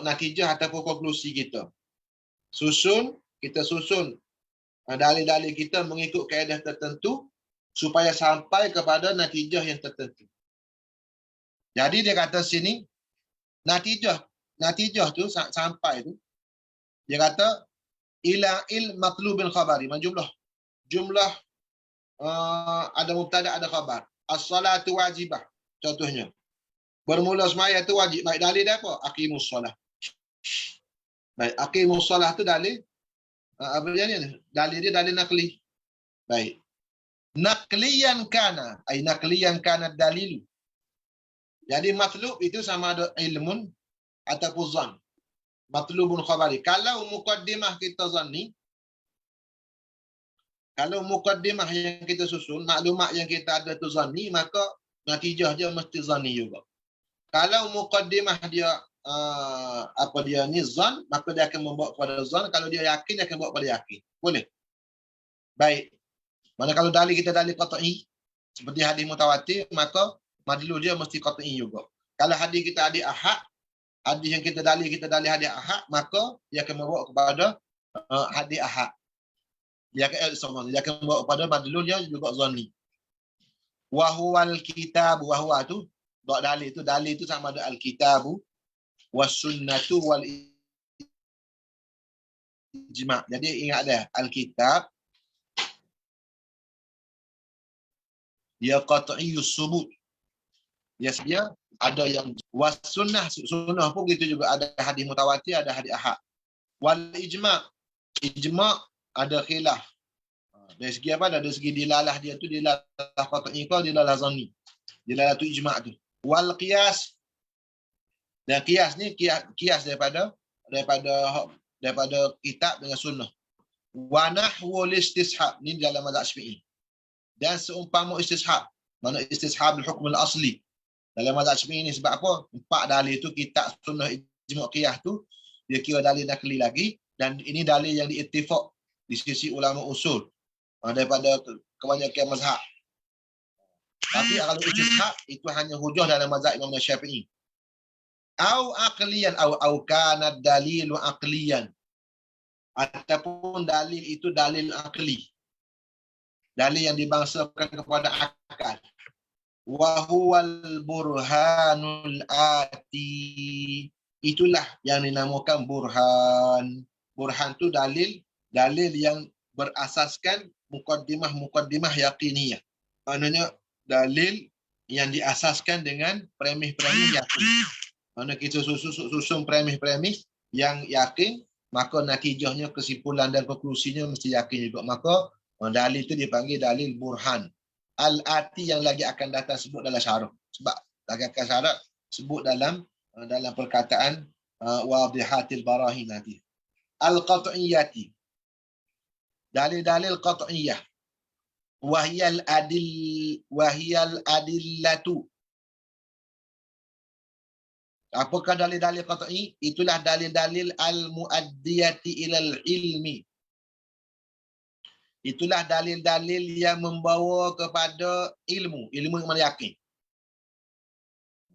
natijah ataupun konklusi kita. Kita susun dalil-dalil kita mengikut kaedah tertentu supaya sampai kepada natijah yang tertentu. Jadi dia kata sini, natijah tu sampai tu, dia kata ila matlubin khabari, jumlah ada mubtada ada khabar. As-salatu wajibah contohnya. Bermula semaya tu wajib. Baik, dalil dia apa? Aqimus solah. Baik, aqimus solah tu dalil apa dia ni? Dalil dia dalil nakli. Baik. Nakliyan kana, ai nakliyan kana dalil. Jadi matlub itu sama ada ilmun ataupun zan. Matlubun khabari. Kalau muqaddimah kita zanni, kalau muqaddimah yang kita susun, maklumat yang kita ada tu zanni, maka natijah dia mesti zanni juga. Kalau muqaddimah dia zan, maka dia akan membawa kepada zan. Kalau dia yakin, dia akan membawa kepada yakin. Boleh? Baik. Mana kalau dalil kita dalil qat'i, seperti hadis mutawatir, maka madlul dia mesti qat'i juga. Kalau hadis kita hadis ahad, hadis yang kita dalil hadis ahad, maka dia akan membawa kepada hadis ahad. Dia akan membawa kepada madlul dia juga zanni. Wa huwal kitab, wa huwa tu dalil itu sama ada al-kitabu was sunnatu wal ijma'. Jadi ingat dah, al-kitab dia qat'iyyus subut. Dia ada yang was sunnah pun gitu juga, ada hadis mutawatir, ada hadis ahad. Wal ijma' ada khilaf. Dari segi apa? Dari segi dilalah dia tu, dilalah qat'i ke dilalah zanni. Dilalah tu ijma' tu. Wal qiyas, dan qiyas ni qiyas daripada kitab dengan sunnah. Wa nahwul istishab, ni dalam mazhab Syafi'i. Dan seumpama istishab, mana istishab al-hukm al-asli. Dalam mazhab Syafi'i ni sebab apa? 4 dalil tu, kitab, sunnah, ijma', qiyas tu dia kira dalil nakli lagi, dan ini dalil yang diittifaq di sisi ulama usul daripada kebanyakan mazhab. Tapi kalau istishab itu hanya hujah dalam mazhab Imam Syafi'i. Au aqliyan au kana dalilu aqliyan. Ataupun dalil itu dalil akli. Dalil yang dibangsakan kepada akal. Wa huwal burhanul ati. Itulah yang dinamakan burhan. Burhan tu dalil yang berasaskan muqaddimah yaqiniyah. Maknanya dalil yang diasaskan dengan premis-premis yakin. Mana kita susun premis-premis yang yakin, maka natijahnya, kesimpulan dan konklusinya mesti yakin juga. Maka dalil itu dipanggil dalil burhan. Al-ati yang lagi akan datang sebut dalam syarah. Sebab lagi akan syarat sebut dalam perkataan wadihatil barahin nanti. Al-qat'iyyati. Dalil-dalil qat'iyyah. Wahiyal adillatu. Apakah dalil-dalil qat'i? Itulah dalil-dalil al-muaddiyati ilal ilmi. Itulah dalil-dalil yang membawa kepada ilmu yang mana yakin.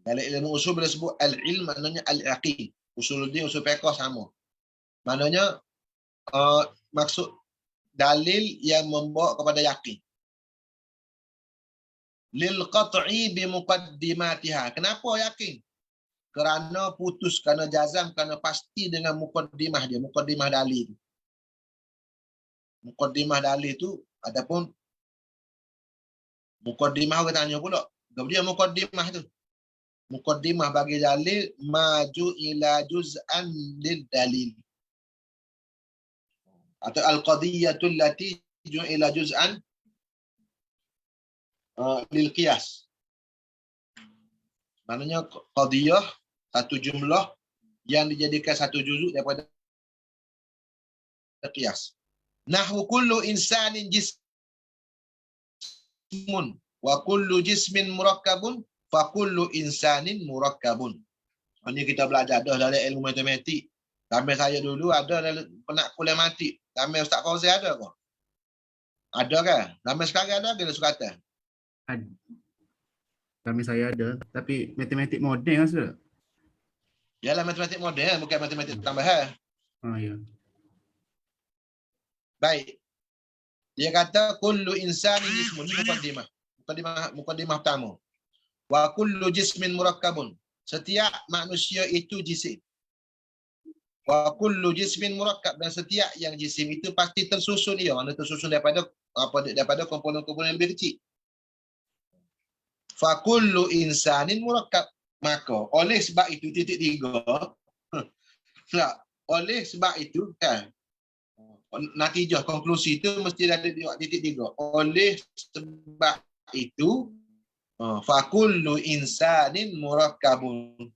Dalam ilmu usul bila sebut al-ilm, maknanya al-yaqin. Usuluddin, usul fiqh sama. Maknanya maksud dalil yang membawa kepada yakin. Lil qat'i bi muqaddimatiha. Kenapa yakin? Kerana putus, kerana jazam, kerana pasti dengan muqaddimah dia, muqaddimah dalil. Muqaddimah dalil tu ataupun muqaddimah, orang tanya pula, apa dia muqaddimah tu? Muqaddimah bagi dalil maju ila juz'an lil dalil. Atau al-qadiyatul lati ila juz'an lil qiyas. Maknanya qadiyah satu jumlah yang dijadikan satu juzuk daripada qiyas. Nahwu kullu insanin jismun wa kullu jismin murakkabun fa kullu insanin murakkabun. Ini kita belajar dah dalam ilmu matematik. Zaman saya dulu ada penak kuliah mati. Zaman Ustaz Fauzi ada ke? Ada kan? Zaman sekarang ada ke sukatan? Kami saya ada, tapi matematik moden kan sudah. Yalah matematik moden, bukan matematik tambahan. Ya. Baik. Dia kata kullu insanin jismun, mukaddimah pertama. Wa kullu jismin murakkabun. Setiap manusia itu jisim. Wa kullu jismin murakkab, dan setiap yang jisim itu pasti tersusun ia. Mana tersusun daripada komponen-komponen yang lebih kecil. Fa kullu insanin murakkab. Maka oleh sebab itu titik 3. Oleh sebab itu kan natijah konklusi itu mesti ada di titik 3. Oleh sebab itu fakullu insanin murakkabun.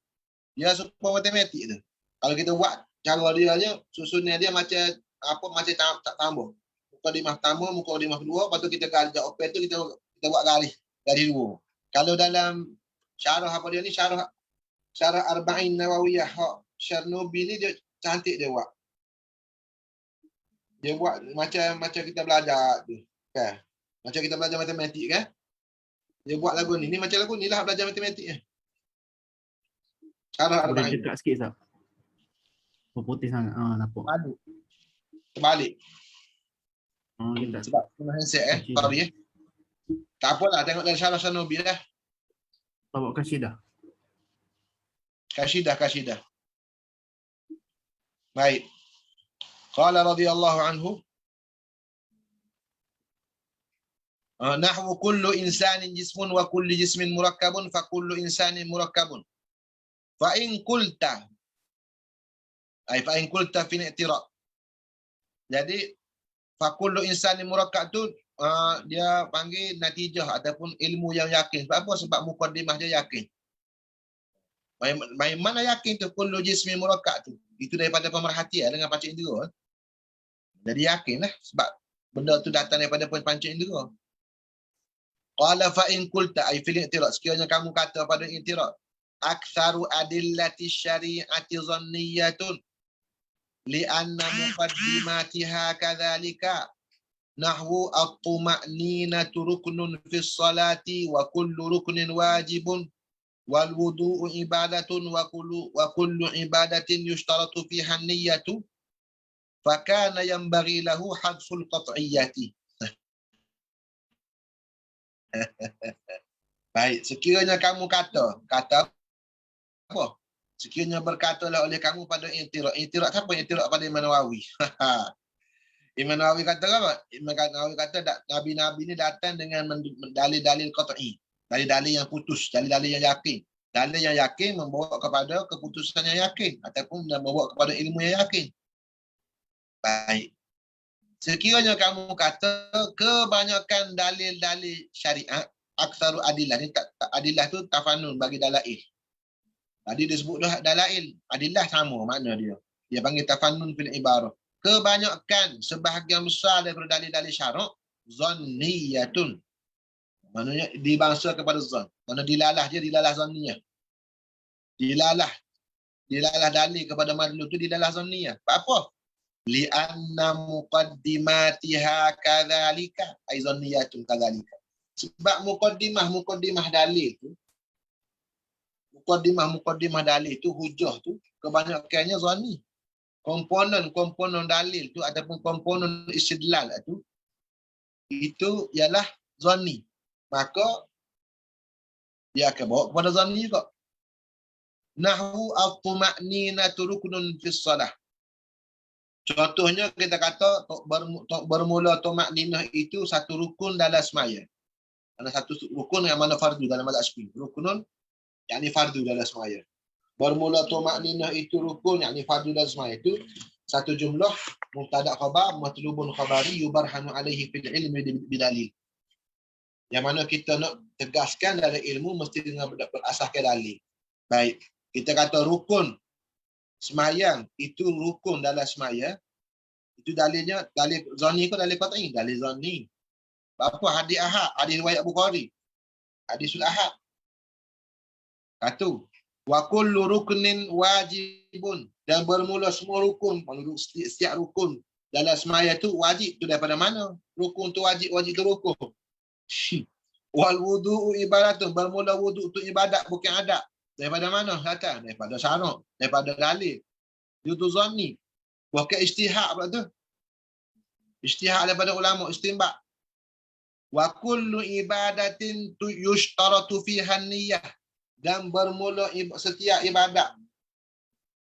Dia supaya matematik tu. Kalau kita buat cara dia susunnya dia macam apa, macam tak tambah. Mukadimah pertama, mukadimah kedua, lepas tu kita garis jawapan tu kita buat garis 2. Kalau dalam syarah apa dia ni, syarah Arba'in Nawawiyah hak Syarnubi ni dia cantik dia buat. Dia buat macam kita belajar tu. Kan? Macam kita belajar matematik kan? Dia buat lagu ni. Ni macam lagu ni lah belajar matematik ni. Syarah Boleh Arba'in. dekat sikit tak? Putih sangat. Nampak. Terbalik. Kita. Sebab kena handset sorry Tak apalah, tengok dari syarah Syarnubi lah. Bawa kasidah. Kasidah. Baik. Qala radhiyallahu anhu nahwu kullu insanin jismun wa kullu jismin murakkabun fa kullu insanin murakkabun. Fa in qulta fi i'tirad. Jadi fa kullu insanin murakkab tu dia panggil natijah ataupun ilmu yang yakin. Sebab apa? Sebab mukaddimah dia yakin. Mana yakin tu kullu jismin murakkab tu? Itu daripada pemerhatian dengan panca indera. Jadi yakinlah sebab benda tu datang daripada panca indera. Qala fa in qulta ay fil i'tirad, sekiranya kamu kata pada i'tirad, aktsaru adillati syari'ati dhanniyatun li'anna muqaddimatiha kadzalika nahwu at-tuma'ninatu ruknun fis salati wa kullu ruknin wajibun wal wudu'u ibadatun wa kullu ibadatin yushtaratu fiha an-niyyatu fa kana yanbaghi lahu hadful qat'iyyati. Baik, sekiranya kamu kata apa? Sekiranya berkatalah oleh kamu pada i'tirad. I'tirad apa? I'tirad pada Imam Nawawi. Imam Nawawi kata apa? Imam Nawawi kata nabi-nabi ni datang dengan dalil-dalil qat'i. Dalil-dalil yang putus, dalil-dalil yang yakin. Dalil yang yakin membawa kepada keputusan yang yakin ataupun membawa kepada ilmu yang yakin. Baik. Sekiranya kamu kata kebanyakan dalil-dalil syariat, aksaru adillah. Ni adillah tu tafanun bagi dalail. Tadi dia sebut dah dalail. Adillah sama makna dia. Dia panggil tafanun fil ibarah. Kebanyakan sebahagian besar daripada dalil-dalil syarak zanniyatun. Maknanya dibangsa kepada zon. Mana dilalah zanniyah. Dilalah dalil kepada madlul tu dilalah zanniyah. Apa? Li'anna muqaddimatiha kadzalika ay zanniyatun kadzalika. Sebab muqaddimah dalil tu, muqaddimah dalil tu, hujah tu kebanyakannya zanni. Komponen dalil tu ataupun komponen istidlal tu itu ialah zanni. Maka dia akan bawa kepada zanni juga. Nahwu at-tuma'ninatu ruknun fis shalah. Contohnya kita kata bermula tuma'ninah itu satu rukun dalam semaya. Ada satu rukun yang mana fardu dalam mazhab Syafi'i. Rukunun yakni fardu dalam semaya. Bermula tuma'ninah itu rukun yakni fardu dalam semaya itu satu jumlah mubtada' khabar matlubun khabari yubarhanu alaihi fil ilmi bidalil. Yang mana kita nak tegaskan dalam ilmu mesti dengan berasaskan dalil. Baik, kita kata rukun semayang itu rukun dalam semaya, itu dalilnya dalil zanni ke dalil qat'i? Dalil zanni. Apa hadis ahad? Hadis riwayat Bukhari. Hadisul ahad. Satu. Wa kullu ruknin wajibun. Dan bermula semua rukun. Setiap rukun dalam semaya tu wajib tu daripada mana? Rukun tu wajib tu rukun. Wal wudu'u ibadatun. Bermula wudu' tu ibadat bukan adat. Daripada mana? Kata daripada syarak, daripada dalil. Itu zanni. Bukan ijtihad pula tu. Ijtihad daripada ulama istinbat. Wa kullu ibadatin yushtaratu fiha niyyah. Dan bermula setiap ibadat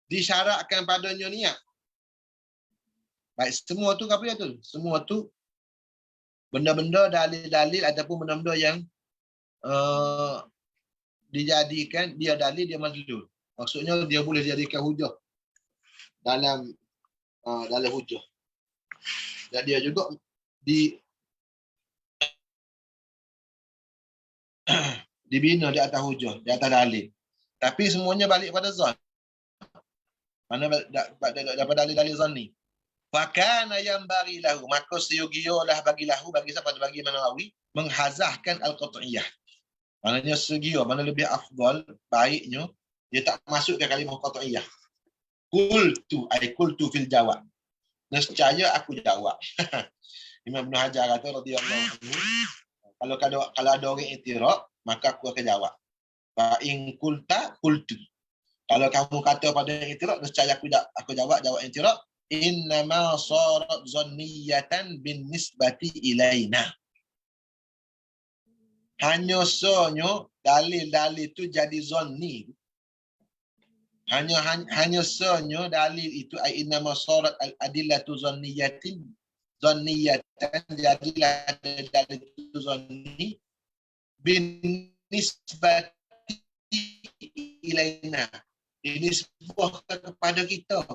disyaratkan padanya niat. Baik, semua tu apa dia tu? Semua tu benda-benda dalil-dalil ataupun benda-benda yang dijadikan dia dalil, dia madlul. Maksudnya dia boleh dijadikan hujah dalam hujah. Dan dia juga dibina di atas hujah, di atas dalil. Tapi semuanya balik pada zon. Mana dapat dalil-dalil zon ni. Fakana yang bagi lahu, maka seyogiyolah bagi lahu, bagi siapa? Bagi Nawawi, menghazahkan al-qat'iyah. Maknanya segiyo, mana lebih afdal, baiknya, dia tak masuk ke kalimah qat'iyah. Qultu fil jawab. Nescaya aku jawab. Imam Ibn Hajar kata radhiyallahu anhu, kalau ada orang i'tiraf, maka aku akan jawab. Fa in qulta qultu. Kalau kamu kata pada i'tiraf, nescaya aku jawab i'tiraf. Innama sarat zanniyatan bin nisbati ilaina. Hanya sonyo dalil-dalil itu jadi zanni. Hanya sonyo dalil itu innama sarat al-adillatu zanniyatan jadilah dalil itu zanni bin nisbati ilaina. Ini sebuah kepada kita.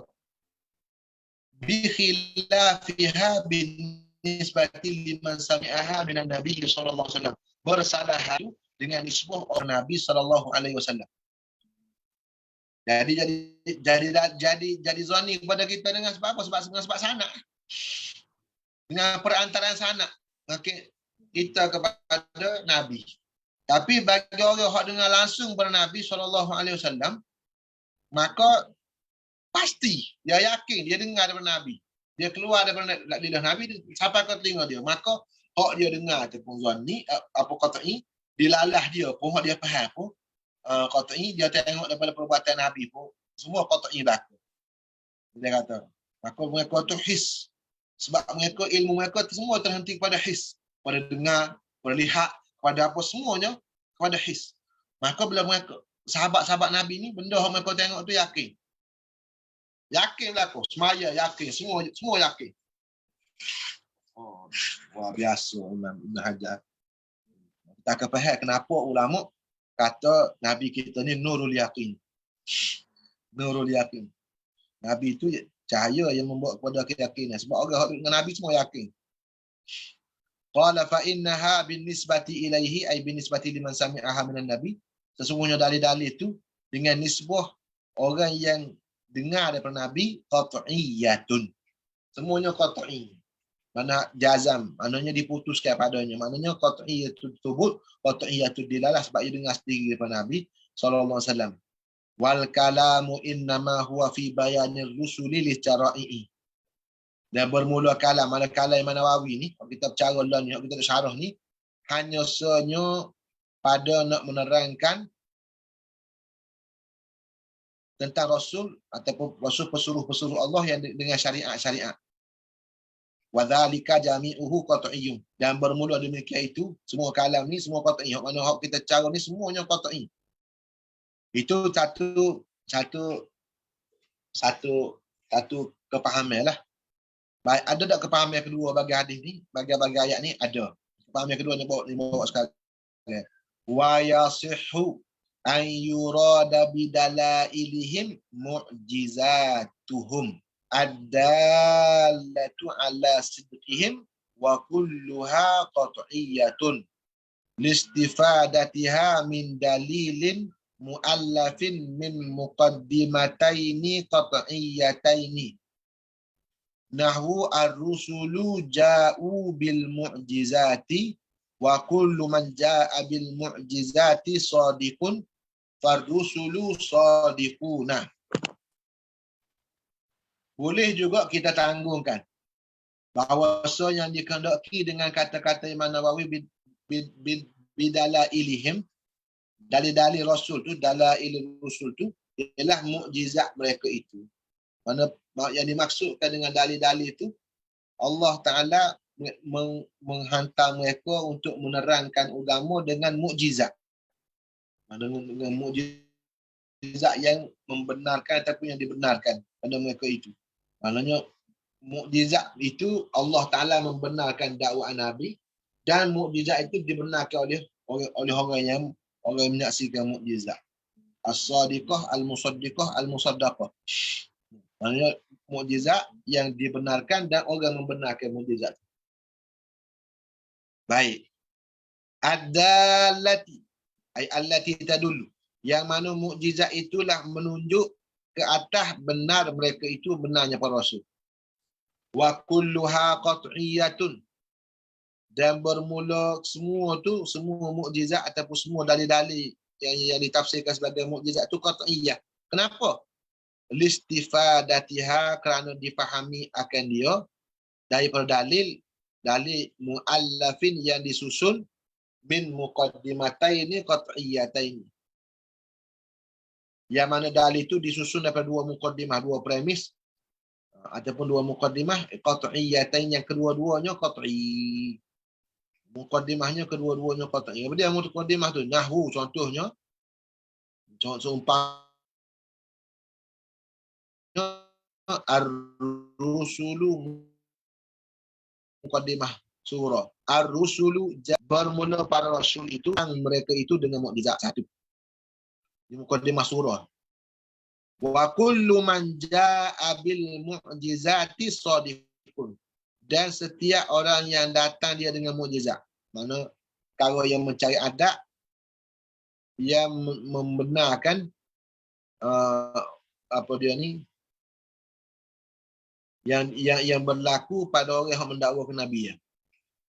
Bi khilafiha bin nisbati liman sami'aha minan Nabi sallallahu alaihi wasallam. Bersalahan dengan nisbah orang Nabi sallallahu alaihi wasallam. Jadi zanni kepada kita dengan sebab apa? Sebab sanak. Dengan perantaraan sanak. Okay. Kita kepada Nabi. Tapi bagi orang yang dengar langsung kepada Nabi sallallahu alaihi wasallam, maka pasti dia yakin dia dengar daripada Nabi. Dia keluar daripada lidah Nabi sampai ke telinga dia. Maka hak dia dengar ataupun zanni apa qat'i dilalah dia pun hak dia faham pun qat'i dia tengok daripada perbuatan Nabi pun semua qat'i berlaku. Dia kata maka mereka tu his, sebab mereka ilmu mereka semua terhenti kepada his, pada dengar, pada lihat, pada apa semuanya kepada his. Maka bila mereka sahabat-sahabat Nabi ni benda yang mereka tengok tu yakin. Yakin berlaku, semaya yakin, semua yakin. Oh, wah biasa Imam Ibn Hajar. Kita akan faham kenapa ulama kata Nabi kita ni nurul yakin. Nurul yakin. Nabi itu cahaya yang membawa kepada keyakinan. Sebab orang dengan Nabi semua yakin. Qala fa innaha bin nisbati ilaihi ay bin nisbati liman sami'aha minan Nabi. Sesungguhnya dalil-dalil itu dengan nisbah orang yang dengar daripada Nabi qat'iyatun. Semuanya qat'i. Mana jazam, maknanya diputuskan padanya. Maknanya qat'iyatu tubut, qat'iyatu dilalah sebab dia dengar sendiri daripada Nabi sallallahu alaihi wasallam. Wal kalamu innama huwa fi bayanir rusuli li syara'i. Dan bermula kalam, mana kalam Imam Nawawi ni, kita bercara lah ni, kita syarah ni, hanya senyo pada nak menerangkan tentang Rasul ataupun Rasul pesuruh-pesuruh Allah yang dengan syariat-syariat. Wadzalika jami'uhu qat'iyyun. Dan bermula demikian itu, semua kalam ni semua qat'i. Hak mana hak kita cara ni semuanya qat'i. Itu satu kepahaman lah. Baik, ada tak kepahaman kedua bagi hadis ni? Bagi ayat ni ada. Kepahaman kedua ni bawa sekarang. Wa yasihhu an yurada bidalailihim mu'jizatuhum ad-dallatu ala sidqihim wa kulluha qat'iyyatun listifadatiha min dalilin mu'allafin min muqaddimataini qat'iyyataini. Nahwu ar-rusulu ja'u bil mu'jizati wa kullu man ja'a bil mu'jizati sadiqun farrusulu sadiquna. Boleh juga kita tanggungkan bahawa yang dikehendaki dengan kata-kata Imam Nawawi bidala ilihim, dalil-dalil Rasul tu, dalail Rasul tu ialah mukjizat mereka itu. Mana yang dimaksudkan dengan dalil-dalil itu, Allah Ta'ala menghantar mereka untuk menerangkan agama dengan mukjizat. Dengan mukjizat yang membenarkan ataupun yang dibenarkan pada mereka itu. Maknanya mukjizat itu Allah Ta'ala membenarkan dakwah Nabi, dan mukjizat itu dibenarkan oleh orang yang menyaksikan mukjizat. As-sadiqah, al-musaddiqah, al-musaddaqah. Maknanya mukjizat yang dibenarkan dan orang membenarkan mukjizat. Baik. Ad-dallati ay allati tadullu, yang mana mukjizat itulah menunjuk ke atas benar mereka itu, benarnya para rasul. Wa kulluha qat'iyatun, dan bermula semua mukjizat ataupun semua dalil-dalil yang ditafsirkan sebagai mukjizat itu qat'iyah. Kenapa? Listifadatiha, kerana difahami akan dia daripada dalil muallafin yang disusun min muqaddimataini qat'iyataini, yang mana dalil itu disusun daripada dua muqaddimah, dua premis ataupun dua muqaddimah qat'iyatain, yang kedua-duanya qat'i. Muqaddimahnya kedua-duanya qat'i. Apa dia muqaddimah tu? Nahwu contohnya. Seumpamanya ar-rusulu, muqaddimah surah. Ar-rusulu, bermula para rasul itu, yang mereka itu dengan mukjizat satu. Di muqaddimah surah. Wa kullu man jaa'a bil mu'jizati shadiqun, dan setiap orang yang datang dia dengan mukjizat, mana kalau yang mencari adab, yang membenarkan apa dia ni, yang berlaku pada orang yang mendakwakan Nabi.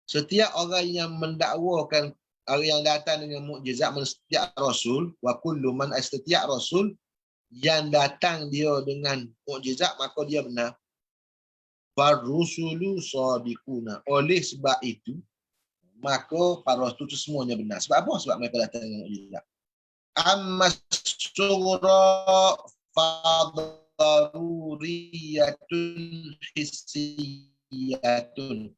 Setiap orang yang mendakwakan, orang yang datang dengan mukjizat, setiap rasul, wa kullu man, setiap rasul yang datang dia dengan mukjizat, maka dia benar. Farrusulu sadiquna, oleh sebab itu maka para rasul itu semuanya benar. Sebab apa? Sebab mereka datang dengan mukjizat. Amma sura fadaruriyatun hissiyatun,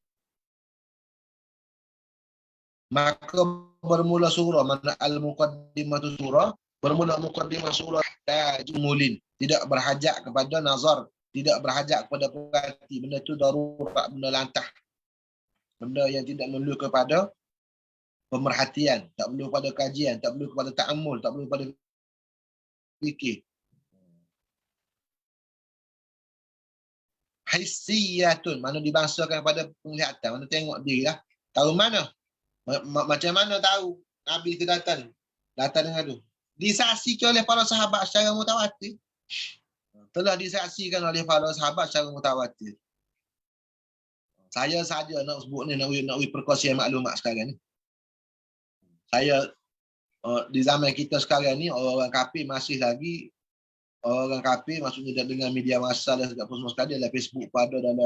maka bermula surah, mana al-muqaddimatu surah, bermula muqaddimah surah tajmulin, tidak berhajat kepada nazar, tidak berhajat kepada perhati. Benda itu darurat, benda lantah, benda yang tidak perlu kepada pemerhatian, tak perlu kepada kajian, tak perlu kepada ta'ammul, tak perlu kepada fikir. Hissiyatun, mana dibangsakan kepada penglihatan, mana tengok diri lah. Tahu mana? Macam mana tahu Nabi itu datang dengan tu? Disaksikan oleh para sahabat secara mutawatir. Telah disaksikan oleh para sahabat secara mutawatir. Saya saja nak sebut ni, nak perkongsian maklumat sekarang ni. Saya di zaman kita sekarang ni, orang kafir masih lagi, orang kafir maksudnya dengan media massa dan segala semua sekali, dalam Facebook pada, dalam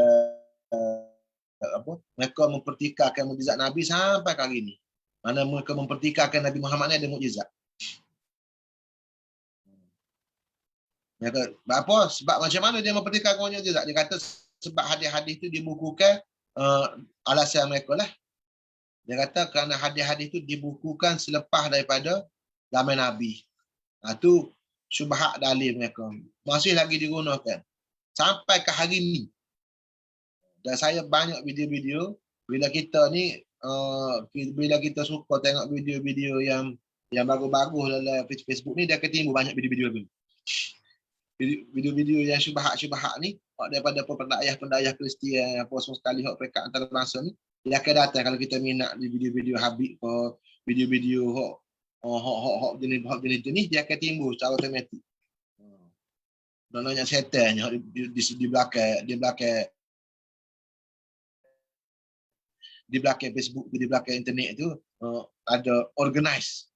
mereka mempertikaikan mukjizat Nabi sampai kali ini. Mana mereka mempertikaikan Nabi Muhammad ni ada mukjizat. Apa? Sebab macam mana dia mempertikaikan mukjizat? Dia kata sebab hadis-hadis itu dibukukan, alasan mereka lah. Dia kata kerana hadis-hadis itu dibukukan selepas daripada zaman Nabi. Itu syubhat dalil mereka. Masih lagi digunakan sampai ke hari ini. Dan saya banyak video-video, bila kita ni bila kita suka tengok video-video yang bagus-bagus dalam Facebook ni, dia akan timbul banyak video-video ni. Video-video yang syubhat ni daripada pendayah Kristian apa semua sekali hak pekat antarabangsa ni, dia akan datang kalau kita minat di video-video Habib ke video-video hak jenis ni, dia akan timbul secara automatik. Dan banyak setan di belakang di belakang Facebook, di belakang internet tu ada organize.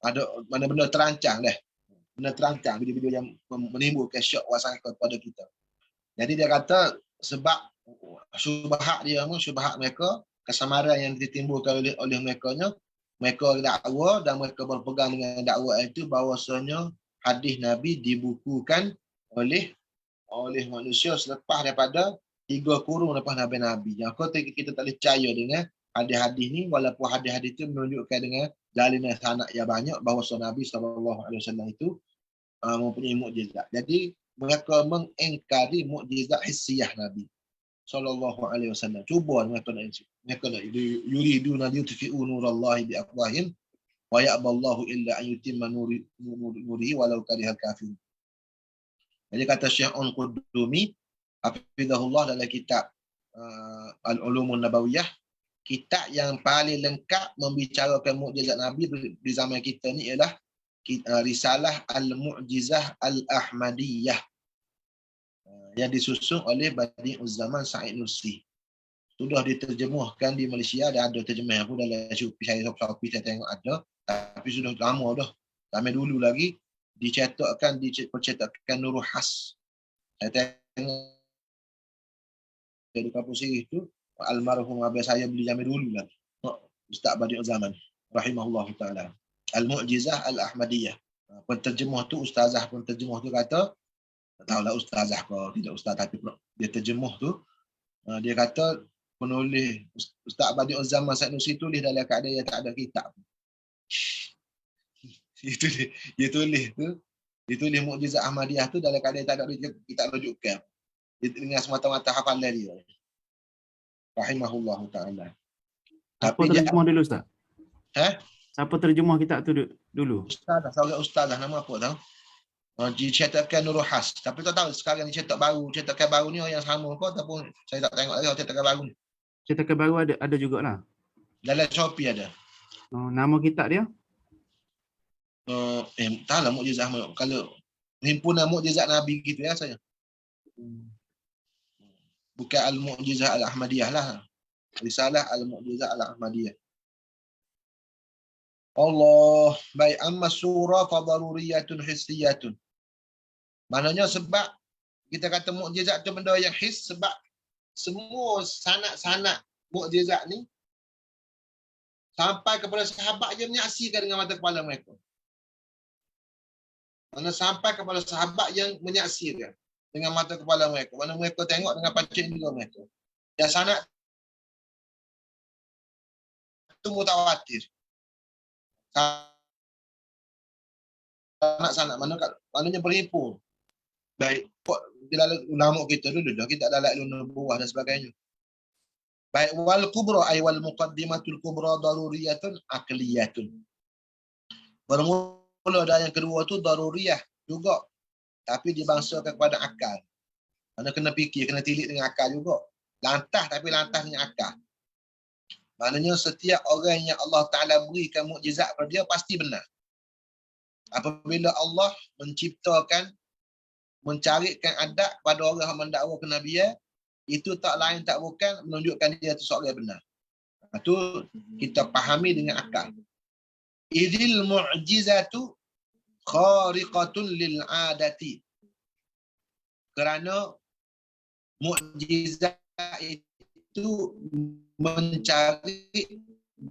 Ada mana benda terancang dah. Benda terancang, video-video yang menimbulkan syok wasangka kepada kita. Jadi dia kata sebab syubhat mereka, kesamaran yang ditimbulkan oleh mereka dakwa dan mereka berpegang dengan dakwa itu bahawasanya hadis Nabi dibukukan oleh manusia selepas daripada 3 kurun lepas Nabi-Nabi. Yang kita tak boleh percaya dengan hadis-hadis ni, walaupun hadis-hadis itu menunjukkan dengan jalinan sanad yang banyak bahawa Nabi SAW itu mempunyai mukjizat. Jadi mereka mengingkari mukjizat hissiyah Nabi SAW. Cuba mereka nak yuriduna liyutfi'u nurallahi bi afwahihim wa ya'ballahu illa an yutimma nurihi walau karihal kafirun. Jadi kata Syekh Qudumi hafizahullah dalam kitab Al-Ulumun Nabawiyah, kitab yang paling lengkap membicarakan mukjizat Nabi di zaman kita ni ialah Risalah Al-Mu'jizah Al-Ahmadiyah yang disusun oleh Badi'uz Zaman Sa'id Nursi. Sudah diterjemahkan di Malaysia, dan ada terjemah pun dalam Shopee. Saya tengok ada, tapi sudah lama dah. Zaman dulu lagi dicetakkan Nurul Has. Saya tengok di kampus sini itu almarhum abang saya beli zaman dulu lagi. Ustaz Badi'uz Zaman rahimahullah taala. Al-Mu'jizah Al-Ahmadiyah. Penterjemah tu, ustazah penterjemah tu kata, tak tahulah ustazah ke tidak ustaz, tapi dia terjemah tu, dia kata penulis Ustaz Badi'uz Zaman Sa'id Nursi tulis dalam keadaan yang tak ada kitab. Dia tulis Mukjizat Ahmadiyah tu dalam keadaan tak ada kitab rujukan. Dengan semata-mata hafalan dia. Rahimahullah ta'ala. Siapa terjemah dulu Ustaz? Siapa terjemah kitab tu dulu? Ustazah, nama apa tahu? Dicetakkan Nurul Has. Tapi tak tahu sekarang cetakan baru ni yang sama ke ataupun saya tak tengok lagi cetakan baru ni. Cetakan baru ada jugalah. Dalam Shopee ada. Nama kitab dia? Taklah Mukjizat Ahmad. Kalau himpunan Mukjizat Nabi gitu ya saya. Bukan Al-Mu'jizah Al-Ahmadiyah lah. Risalah Al-Mu'jizah Al-Ahmadiyah. Allah. Baik. Amma surah fadaruriyatun hissiyatun. Maknanya sebab kita kata mukjizat tu benda yang his, sebab semua sanad-sanad mukjizat ni sampai kepada sahabat je menyaksikan dengan mata kepala mereka. Mana sampai kepada sahabat yang menyaksikan dengan mata kepala mereka. Mana mereka tengok dengan panca indera mereka. Dan sanad itu mutawatir. Sanad-sanad maknanya berhimpun. Baik, ulama kita dulu dah, kita ada ilmu nubuwah dan sebagainya. Baik, wal kubra ay wal muqaddimatul kubra daruriyatun aqliyatun. Bermula dari yang kedua tu daruriyah juga, tapi dibangsakan kepada akal. Mana kena fikir, kena tilik dengan akal juga. Lantah tapi lantah dengan akal. Maknanya setiap orang yang Allah Ta'ala berikan mukjizat pada dia pasti benar. Apabila Allah mencarikan adat pada orang yang mendakwa kenabian, itu tak lain tak bukan menunjukkan dia itu seorang yang benar. Itu kita fahami dengan akal. Idil mu'jizatu khariqatun lil adati. Kerana mukjizat itu mencari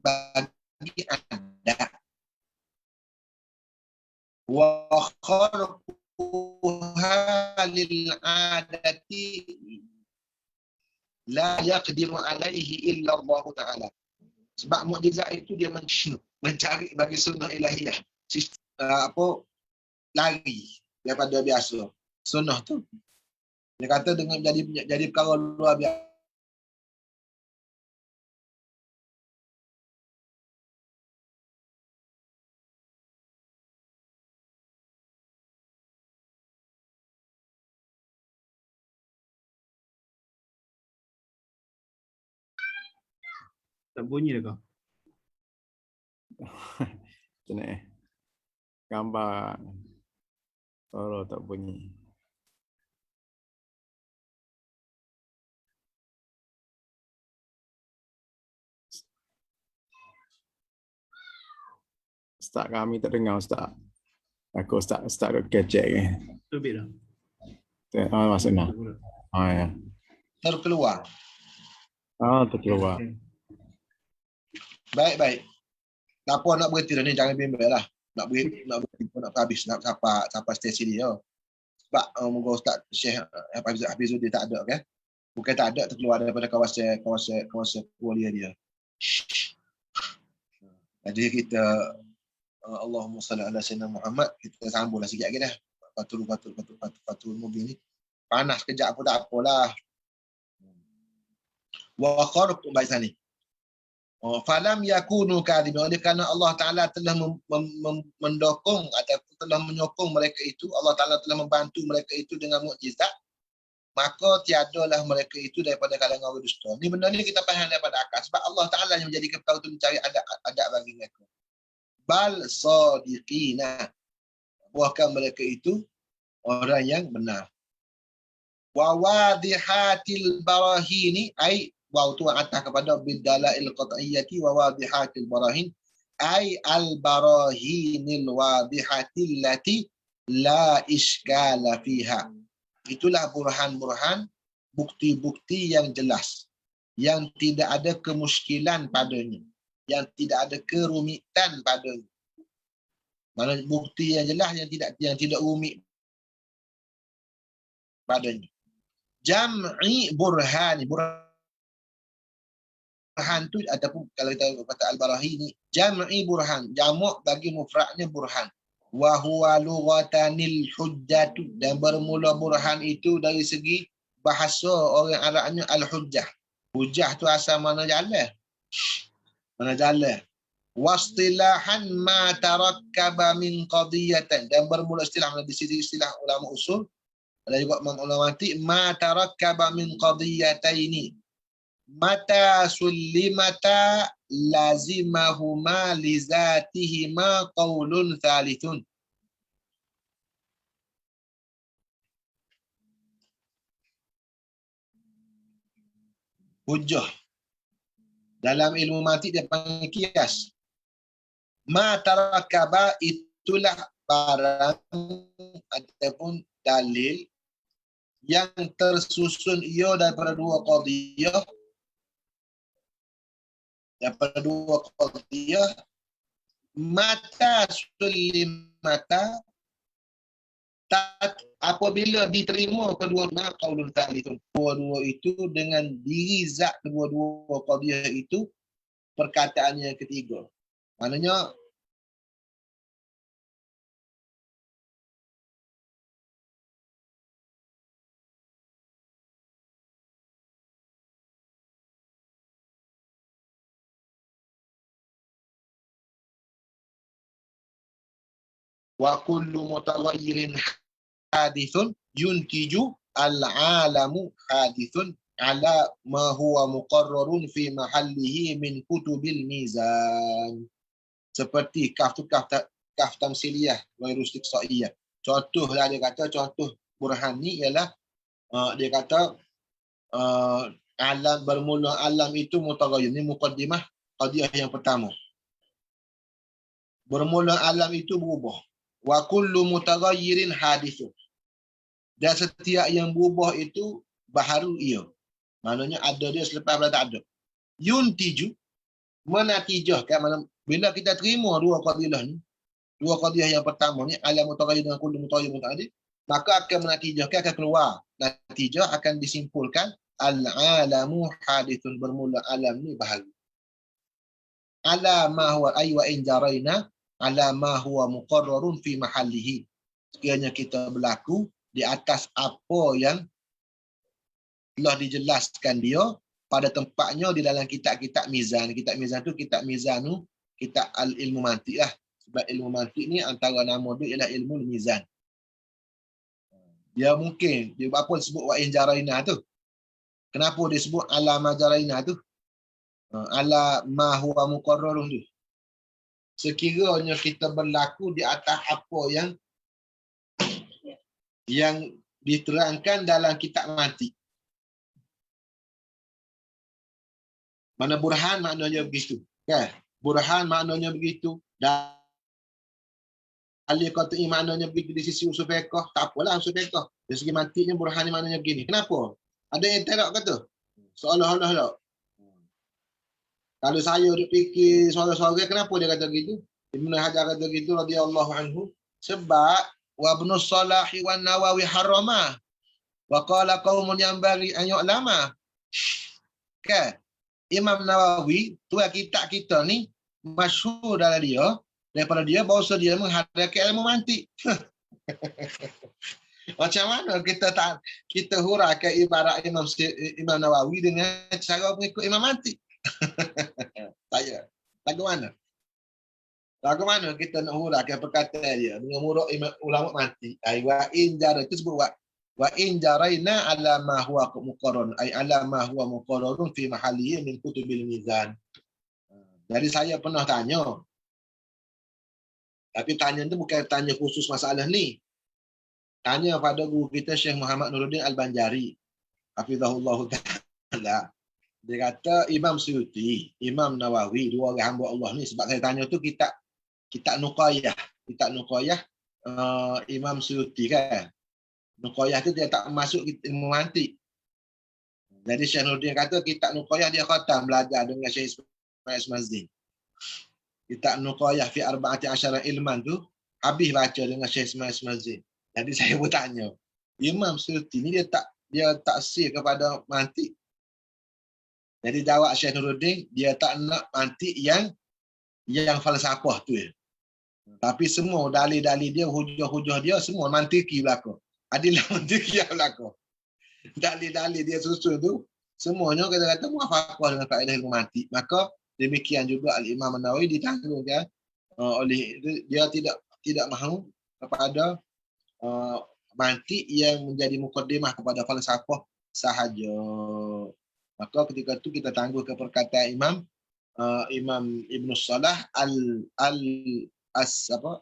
bagi adat. Wa kharquha lil adati la yaqdiru alaihi illa Allah Ta'ala. Sebab mukjizat itu dia mencari bagi sunnah ilahiyah. Lari daripada biasa. Sunnah tu. Dia kata dengan jadi perkara luar biasa. Tak bunyi dah kau? Macam mana gambar suara tak bunyi. Ustaz kami tak dengar Ustaz. Aku Ustaz duk kecek ni. Lebih dah. Maksudnya. Ya. Terkeluar. Terkeluar. Okay. Baik. Tak apa nak berhenti dah ni, jangan bimbang lah. Nak berhenti pun nak habis, nak sampai stesen dia. Sebab moga Ustaz Syekh Hafizuddin tak ada, kan? Bukan tak ada, terkeluar daripada kawasan kuliah dia. Jadi kita Allahumma salli ala sayyidina Muhammad, kita sambunglah sikit lagi dah. Fatul Mubin ni. Panas kejap pun tak apalah. Wa kharqu baik sana. Falam yakunu kadhibin, oleh kerana Allah Taala telah mendokong ataupun telah menyokong mereka itu, Allah Taala telah membantu mereka itu dengan mukjizat, maka tiadalah mereka itu daripada kalangan orang dusta. Ni benda ni kita faham daripada akal, sebab Allah Taala yang menjadikan perkara itu mencari adab bagi mereka. Bal sadiqina, bahkan mereka itu orang yang benar. Wa wadihatil barahini, ai waw tu atas kepada bidalail qat'iyyati wa wadihatil barahin, ai al barahinil wadihatil lati la iskala fiha. Itulah burhan-burhan, bukti-bukti yang jelas, yang tidak ada kemuskilan padanya, yang tidak ada kerumitan padanya. Mana bukti yang jelas, yang tidak rumit padanya. Jam'i burhani, burhan tu ataupun kalau kita kata al-barahini, jam'i burhan, jamak bagi mufradnya burhan. Wa huwa lughatanil hujjatu, dan bermula burhan itu dari segi bahasa orang Arabnya al-hujjah. Hujjah tu asal mana jalan? Mana jalan? Wastilahan ma tarakkaba min qadiyatan, dan bermula istilah di sisi istilah ulama usul, ada juga ulama mantiq, ma tarakkaba min qadiyataini mata sullimata lazimahuma lizatihima qaulun thalithun. Hujjah dalam ilmu mantiq dia panggil kias. Ma tarakkaba itulah barang ataupun dalil yang tersusun ia daripada dua qadiyah, mata sulimata, apabila diterima kedua-dua qaulun thalithun, dua-dua itu dengan diri zat kedua-dua qadiyah itu perkataan yang ketiga. Maknanya wa kullu mutaghayyirin hadithun yuntiju al-alamu hadithun ala ma huwa muqarrarun fi mahallihi min kutubil mizan. Seperti kaf tu kaf tamsiliyah wa istiqsaiyah. Contohlah dia kata, contoh burhan ni ialah dia kata alam, bermula alam itu mutaghayyir. Ni muqaddimah qadiyah yang pertama. Bermula alam itu berubah. Wa kullu mutaghayyirin hadithun, dan setiap yang berubah itu baharu ia. Maknanya ada dia selepas pada tak ada. Yuntiju, menatijahkan, mana bila kita terima dua qadiyah ni, dua qadiyah yang pertama ni alam mutaghayyir dengan kullu mutaghayyir mutaaddid, maka akan menatijahkan, akan keluar natijah, akan disimpulkan al-alamu hadithun, bermula alam ni baharu. Ala ma huwa ay wa in jaraina ala ma huwa muqarrarun fi mahallihi, sekiranya kita berlaku di atas apa yang telah dijelaskan dia pada tempatnya di dalam kitab-kitab mizan. Kitab mizan tu kitab mizanu, kitab al-ilmu mantiq lah. Sebab ilmu mantiq ni antara nama dia ialah ilmu mizan. Dia mungkin, dia apa disebut wa in jaraina tu? Kenapa dia sebut ala ma jaraina tu? Ala ma huwa muqarrarun tu. Sekiranya kita berlaku di atas apa yang diterangkan dalam kitab mantiq. Mana burhan maknanya begitu. Kan? Burhan maknanya begitu. ahli qat'i maknanya pergi di sisi usul fiqh, tak apalah usul fiqh. Dari segi mantiknya burhani maknanya begini. Kenapa? Ada yang tidak kata? Seolah-olah lah. Kalau saya duk fikir suara-suara, kenapa dia kata gitu? Ibnu Hajar kata gitu radhiyallahu anhu. Sebab wa ibnu Salahi wan Nawawi harama. Wa qala qaumun yanbaghi an yu'lama. Kan? Imam Nawawi, tua kitab kita ni, masyhur daripada dia bahawa dia menghadapi ilmu mantik. Macam mana kita huraikan ibarat Imam Nawawi dengan cara mengikut Imam mantik? Saya. Lagu mana kita nak huraikan perkataan dia dengan murid ulama mantik? Wa in jara itu sebut wa in jaraina ala ma huwa muqarrar ay ala ma huwa muqarrarun fi mahallihi min kutubil mizan. Jadi saya pernah tanya, tapi tanya itu bukan tanya khusus masalah ni. Tanya pada guru kita Syekh Muhammad Nuruddin Al-Banjari, hafizahullah taala. Dia kata Imam Suyuti, Imam Nawawi, dua orang hamba Allah ni, sebab saya tanya tu kitab Nuqayah Imam Suyuti kan. Nuqayah tu dia tak masuk ilmu mantik. Jadi Syekh Nuruddin kata kitab Nuqayah dia khatam belajar dengan Syekh Ismail Mazdin. Kitab Nuqayah fi arba'ati asyara ilman tu habis baca dengan Syekh Ismail Mazdin. Jadi saya bertanya, Imam Suyuti ni dia tak sir kepada mantik. Jadi jawab Syekh Nuruddin, dia tak nak mantik yang falsafah tu. Tapi semua dalil-dalil dia, hujah-hujah dia semua mantiki belaka. Adilah mantiki yang belaka. Dalil-dalil dia susun tu semuanya kata-kata muafaqah dengan kaedah ilmu mantik. Maka demikian juga Al-Imam An-Nawawi ditanggung kan oleh dia tidak mahu kepada mantik yang menjadi mukaddimah kepada falsafah sahaja. Maka ketika itu kita tangguh ke perkataan Imam Ibnu Salah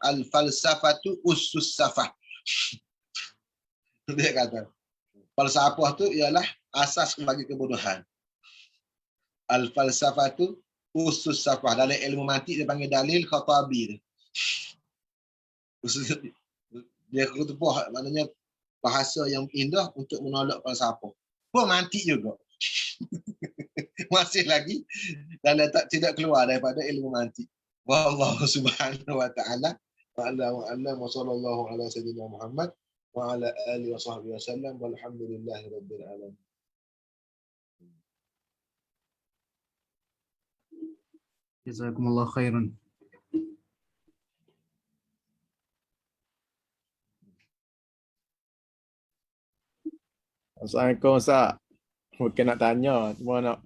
al-falsafatu ussus safah. Dia kata falsafah tu ialah asas bagi kebodohan. Al-falsafatu ussus safah. Dalam ilmu mantik dia panggil dalil khatabi. Dia khutbah maknanya bahasa yang indah untuk menolak falsafah. Pun mantik juga. Masih lagi dan tidak keluar daripada ilmu mantik. Wallahu subhanahu wa ta'ala wa sallallahu ala sayyidina Muhammad wa ala alihi wa sahbihi wasallam walhamdulillahi rabbil alamin. Jazakumullah khairan. Assalamualaikum Ustaz. Mungkin nak tanya, cuma nak